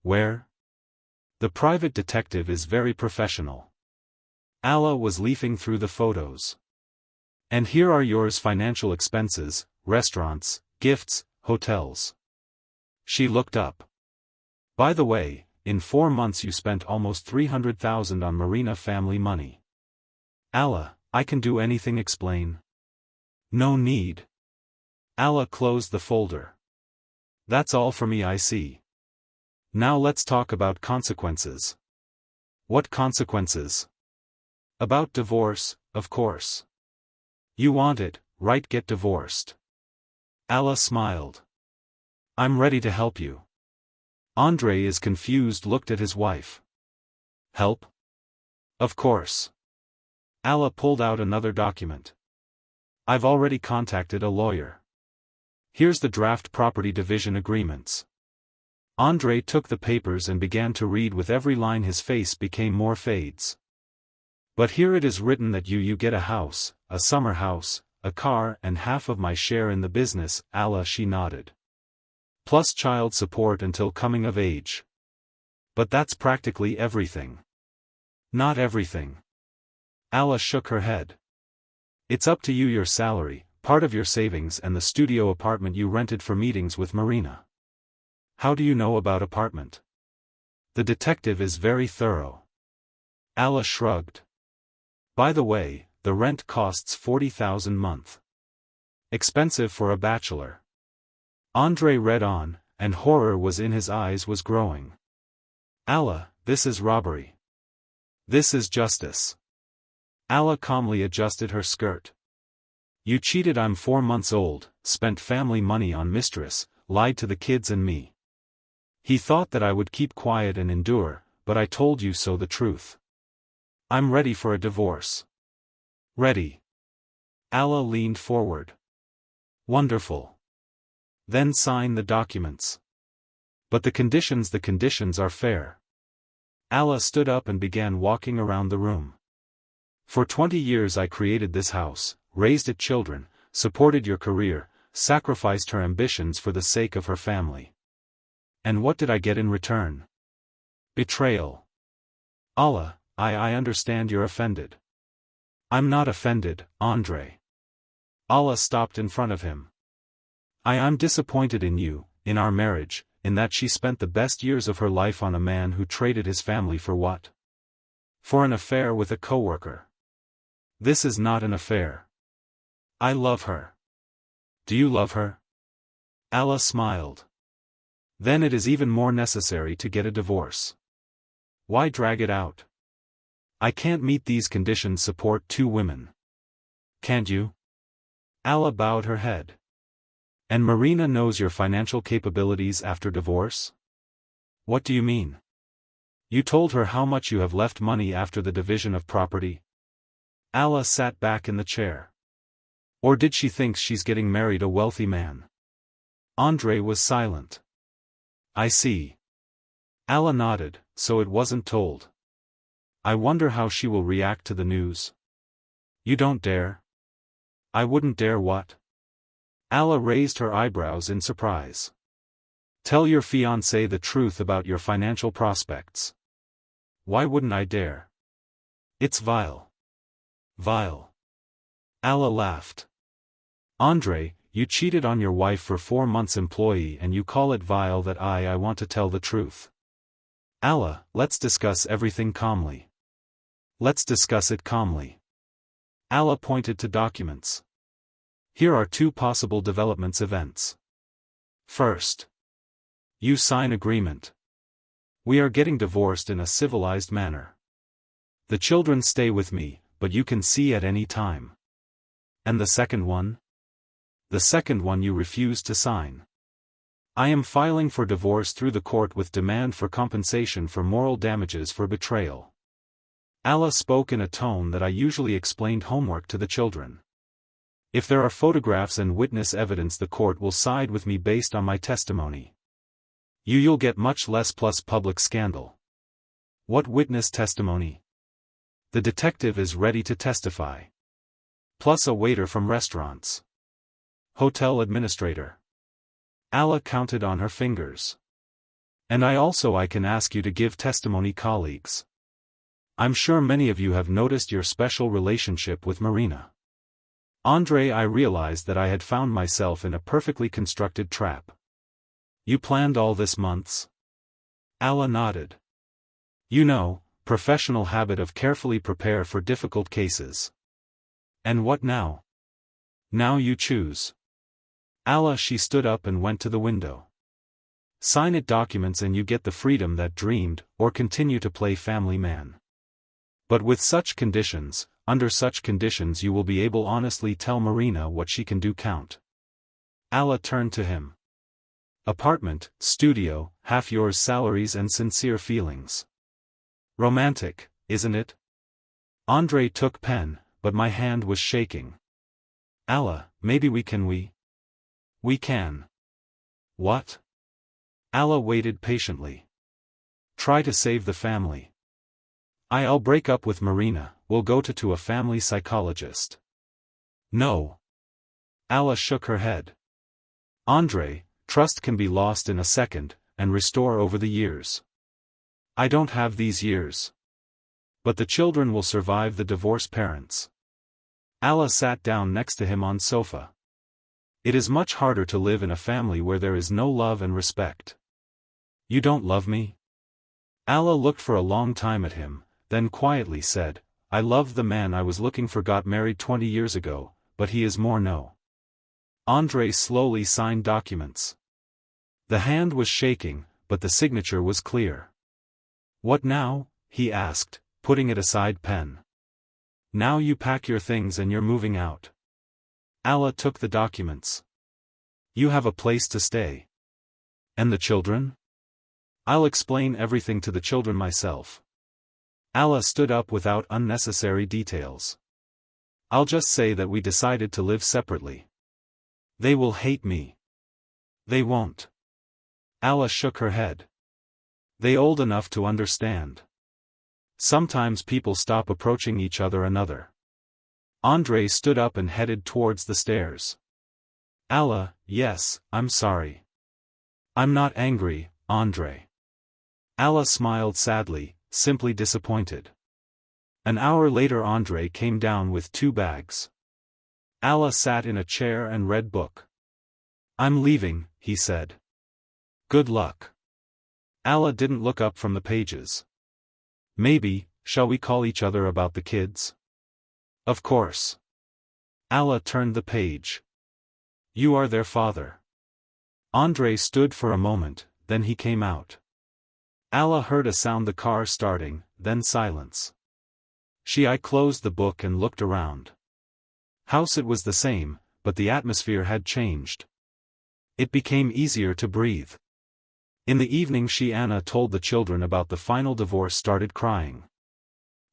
Where? The private detective is very professional. Allah was leafing through the photos. And here are yours: financial expenses, restaurants, gifts, hotels. She looked up. By the way, in 4 months you spent almost 300,000 on Marina family money. Allah, I can do anything. Explain. No need. Allah closed the folder. That's all for me, I see. Now let's talk about consequences. What consequences? About divorce, of course. You want it, right? Get divorced. Allah smiled. I'm ready to help you. Andre is confused, looked at his wife. Help? Of course. Allah pulled out another document. I've already contacted a lawyer. Here's the draft property division agreements. Andre took the papers and began to read. With every line his face became more fades. But here it is written that you get a house, a summer house, a car, and half of my share in the business. Allah, she nodded. Plus child support until coming of age. But that's practically everything. Not everything. Allah shook her head. It's up to you: your salary, part of your savings, and the studio apartment you rented for meetings with Marina. How do you know about apartment? The detective is very thorough. Allah shrugged. By the way, the rent costs 40,000 month. Expensive for a bachelor. Andre read on, and horror was in his eyes was growing. Allah, this is robbery. This is justice. Allah calmly adjusted her skirt. You cheated. I'm 4 months old, spent family money on mistress, lied to the kids and me. He thought that I would keep quiet and endure, but I told you so, the truth. I'm ready for a divorce. Ready. Allah leaned forward. Wonderful. Then sign the documents. But the conditions are fair. Allah stood up and began walking around the room. For 20 years I created this house, raised it children, supported your career, sacrificed her ambitions for the sake of her family. And what did I get in return? Betrayal. Allah, I understand you're offended. I'm not offended, Andre. Allah stopped in front of him. I'm disappointed in you, in our marriage, in that she spent the best years of her life on a man who traded his family for what? For an affair with a coworker. This is not an affair. I love her. Do you love her? Allah smiled. Then it is even more necessary to get a divorce. Why drag it out? I can't meet these conditions. Support 2 women. Can't you? Allah bowed her head. And Marina knows your financial capabilities after divorce? What do you mean? You told her how much you have left money after the division of property? Allah sat back in the chair. Or did she think she's getting married a wealthy man? Andre was silent. I see. Allah nodded, so it wasn't told. I wonder how she will react to the news. You don't dare? I wouldn't dare what? Alla raised her eyebrows in surprise. Tell your fiancé the truth about your financial prospects. Why wouldn't I dare? It's vile. Vile. Alla laughed. Andre, you cheated on your wife for 4 months employee and you call it vile that I want to tell the truth. Alla, let's discuss everything calmly. Let's discuss it calmly. Alla pointed to documents. Here are 2 possible developments events. First. You sign agreement. We are getting divorced in a civilized manner. The children stay with me, but you can see at any time. And the second one? The second one you refuse to sign. I am filing for divorce through the court with demand for compensation for moral damages for betrayal. Alla spoke in a tone that I usually explained homework to the children. If there are photographs and witness evidence, the court will side with me based on my testimony. You'll get much less plus public scandal. What witness testimony? The detective is ready to testify. Plus a waiter from restaurants. Hotel administrator. Alla counted on her fingers. And I can ask you to give testimony, colleagues. I'm sure many of you have noticed your special relationship with Marina. Andre, I realized that I had found myself in a perfectly constructed trap. You planned all this months? Alla nodded. You know, professional habit of carefully prepare for difficult cases. And what now? Now you choose. Alla, she stood up and went to the window. Sign it documents and you get the freedom that dreamed, or continue to play family man. But with such conditions, under such conditions you will be able honestly tell Marina what she can do count. Alla turned to him. Apartment, studio, half yours, salaries and sincere feelings. Romantic, isn't it? Andre took pen, but my hand was shaking. Alla, maybe we can. We can. What? Alla waited patiently. Try to save the family. I'll break up with Marina, we'll go to a family psychologist. No. Alla shook her head. Andre, trust can be lost in a second, and restore over the years. I don't have these years. But the children will survive the divorced parents. Alla sat down next to him on sofa. It is much harder to live in a family where there is no love and respect. You don't love me? Alla looked for a long time at him, then quietly said, I love the man I was looking for, got married 20 years ago, but he is more no. Andre slowly signed documents. The hand was shaking, but the signature was clear. What now? He asked, putting it aside pen. Now you pack your things and you're moving out. Alla took the documents. You have a place to stay. And the children? I'll explain everything to the children myself. Alla stood up without unnecessary details. I'll just say that we decided to live separately. They will hate me. They won't. Alla shook her head. They old enough to understand. Sometimes people stop approaching each other another. Andre stood up and headed towards the stairs. Alla, yes, I'm sorry. I'm not angry, Andre. Alla smiled sadly, simply disappointed. An hour later Andre came down with 2 bags. Alla sat in a chair and read book. I'm leaving, he said. Good luck. Alla didn't look up from the pages. Maybe, shall we call each other about the kids? Of course. Alla turned the page. You are their father. Andre stood for a moment, then he came out. Alla heard a sound, the car starting, then silence. I closed the book and looked around. House, it was the same, but the atmosphere had changed. It became easier to breathe. In the evening Anna told the children about the final divorce, started crying.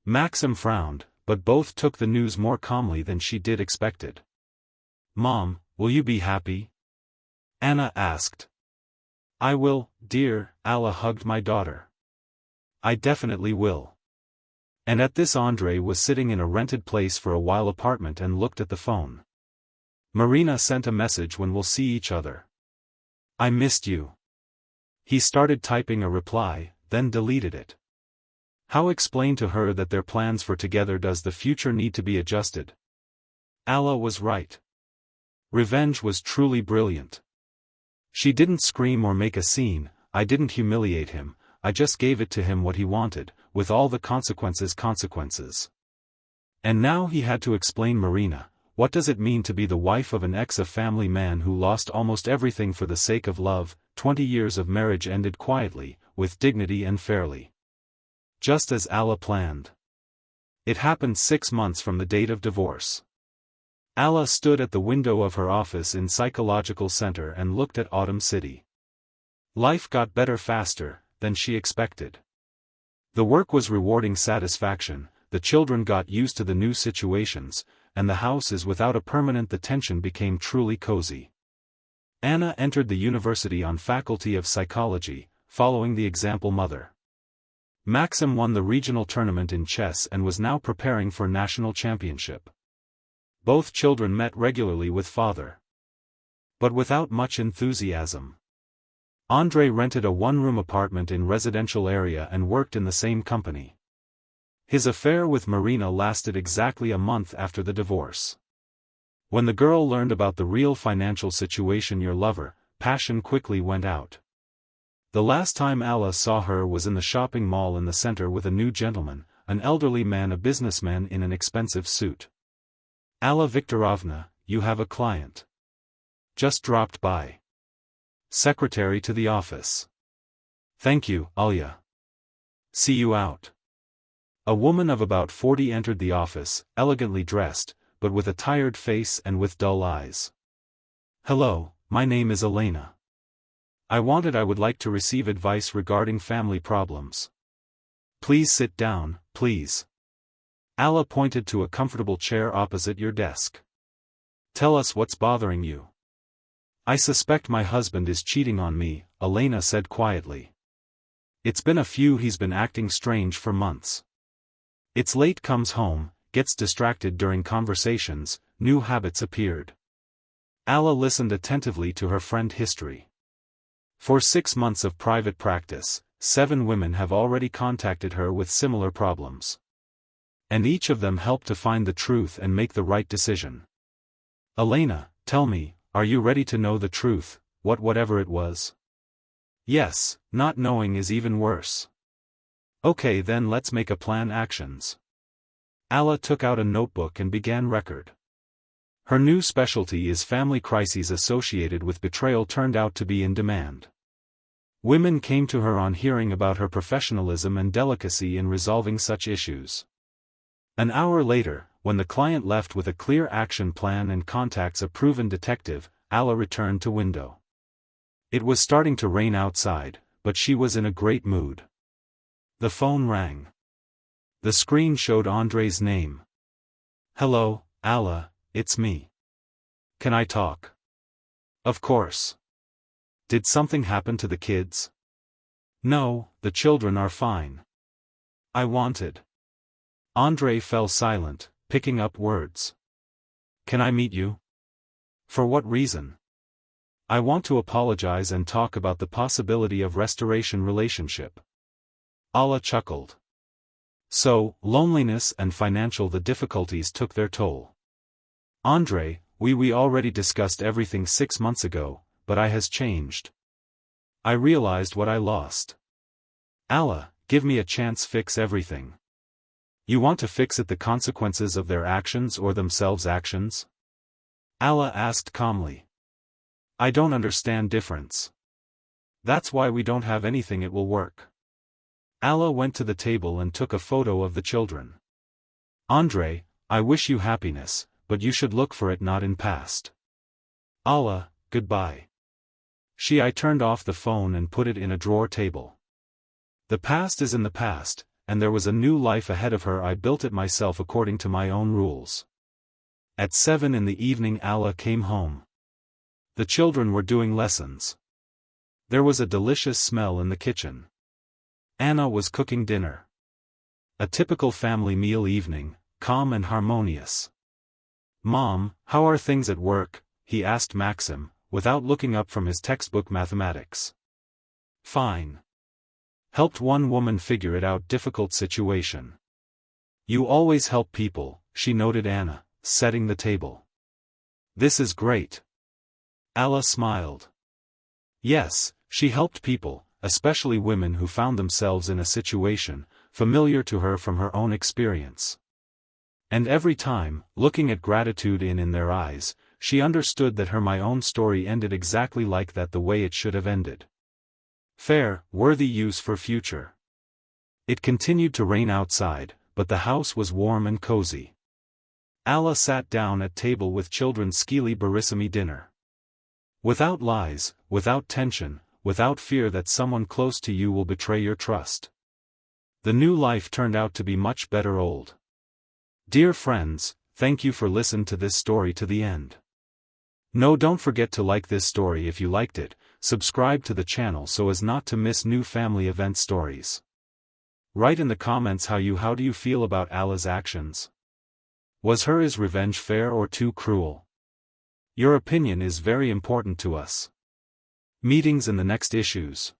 Maxim frowned, but both took the news more calmly than she did expected. Mom, will you be happy? Anna asked. I will, dear, Alla hugged my daughter. I definitely will. And at this Andre was sitting in a rented place for a while apartment and looked at the phone. Marina sent a message when we'll see each other. I missed you. He started typing a reply, then deleted it. How explain to her that their plans for together does the future need to be adjusted? Alla was right. Revenge was truly brilliant. She didn't scream or make a scene, I didn't humiliate him, I just gave it to him what he wanted, with all the consequences. And now he had to explain Marina, what does it mean to be the wife of an ex-family man who lost almost everything for the sake of love? 20 years of marriage ended quietly, with dignity and fairly. Just as Alla planned. It happened 6 months from the date of divorce. Alla stood at the window of her office in Psychological Center and looked at Autumn City. Life got better faster than she expected. The work was rewarding satisfaction, the children got used to the new situations, and the house is without a permanent. The tension became truly cozy. Anna entered the university on Faculty of Psychology, following the example mother. Maxim won the regional tournament in chess and was now preparing for national championship. Both children met regularly with father, but without much enthusiasm. Andre rented a one-room apartment in residential area and worked in the same company. His affair with Marina lasted exactly a month after the divorce. When the girl learned about the real financial situation, your lover, passion quickly went out. The last time Alla saw her was in the shopping mall in the center with a new gentleman, an elderly man, a businessman in an expensive suit. Alla Viktorovna, you have a client. Just dropped by. Secretary to the office. Thank you, Alya. See you out. A woman of about 40 entered the office, elegantly dressed, but with a tired face and with dull eyes. Hello, my name is Elena. I would like to receive advice regarding family problems. Please sit down, please. Alla pointed to a comfortable chair opposite your desk. Tell us what's bothering you. I suspect my husband is cheating on me, Elena said quietly. It's been he's been acting strange for months. It's late, comes home, gets distracted during conversations, new habits appeared. Alla listened attentively to her friend's history. For 6 months of private practice, 7 women have already contacted her with similar problems. And each of them helped to find the truth and make the right decision. Elena, tell me, are you ready to know the truth, whatever it was? Yes, not knowing is even worse. Okay, then let's make a plan. Actions. Alla took out a notebook and began record. Her new specialty is family crises associated with betrayal turned out to be in demand. Women came to her on hearing about her professionalism and delicacy in resolving such issues. An hour later, when the client left with a clear action plan and contacts a proven detective, Alla returned to window. It was starting to rain outside, but she was in a great mood. The phone rang. The screen showed Andre's name. Hello, Alla, it's me. Can I talk? Of course. Did something happen to the kids? No, the children are fine. I wanted. Andre fell silent, picking up words. Can I meet you? For what reason? I want to apologize and talk about the possibility of restoration relationship. Alla chuckled. So, loneliness and financial the difficulties took their toll. Andre, we already discussed everything 6 months ago, but I has changed. I realized what I lost. Alla, give me a chance fix everything. You want to fix it the consequences of their actions or themselves actions? Alla asked calmly. I don't understand difference. That's why we don't have anything it will work. Alla went to the table and took a photo of the children. Andre, I wish you happiness, but you should look for it not in past. Alla, goodbye. I turned off the phone and put it in a drawer table. The past is in the past, and there was a new life ahead of her. I built it myself according to my own rules. At 7 in the evening Alla came home. The children were doing lessons. There was a delicious smell in the kitchen. Anna was cooking dinner. A typical family meal evening, calm and harmonious. "Mom, how are things at work?" he asked Maxim, without looking up from his textbook mathematics. "Fine. Helped one woman figure it out difficult situation." "You always help people," she noted Anna, setting the table. "This is great." Alla smiled. Yes, she helped people, especially women who found themselves in a situation familiar to her from her own experience. And every time, looking at gratitude in their eyes, she understood that my own story ended exactly like that, the way it should have ended. Fair, worthy use for future. It continued to rain outside, but the house was warm and cozy. Alla sat down at table with children's skili barissimi dinner. Without lies, without tension, without fear that someone close to you will betray your trust. The new life turned out to be much better old. Dear friends, thank you for listening to this story to the end. No, don't forget to like this story if you liked it, subscribe to the channel so as not to miss new family event stories. Write in the comments how do you feel about Alla's actions? Was his revenge fair or too cruel? Your opinion is very important to us. Meetings in the next issues.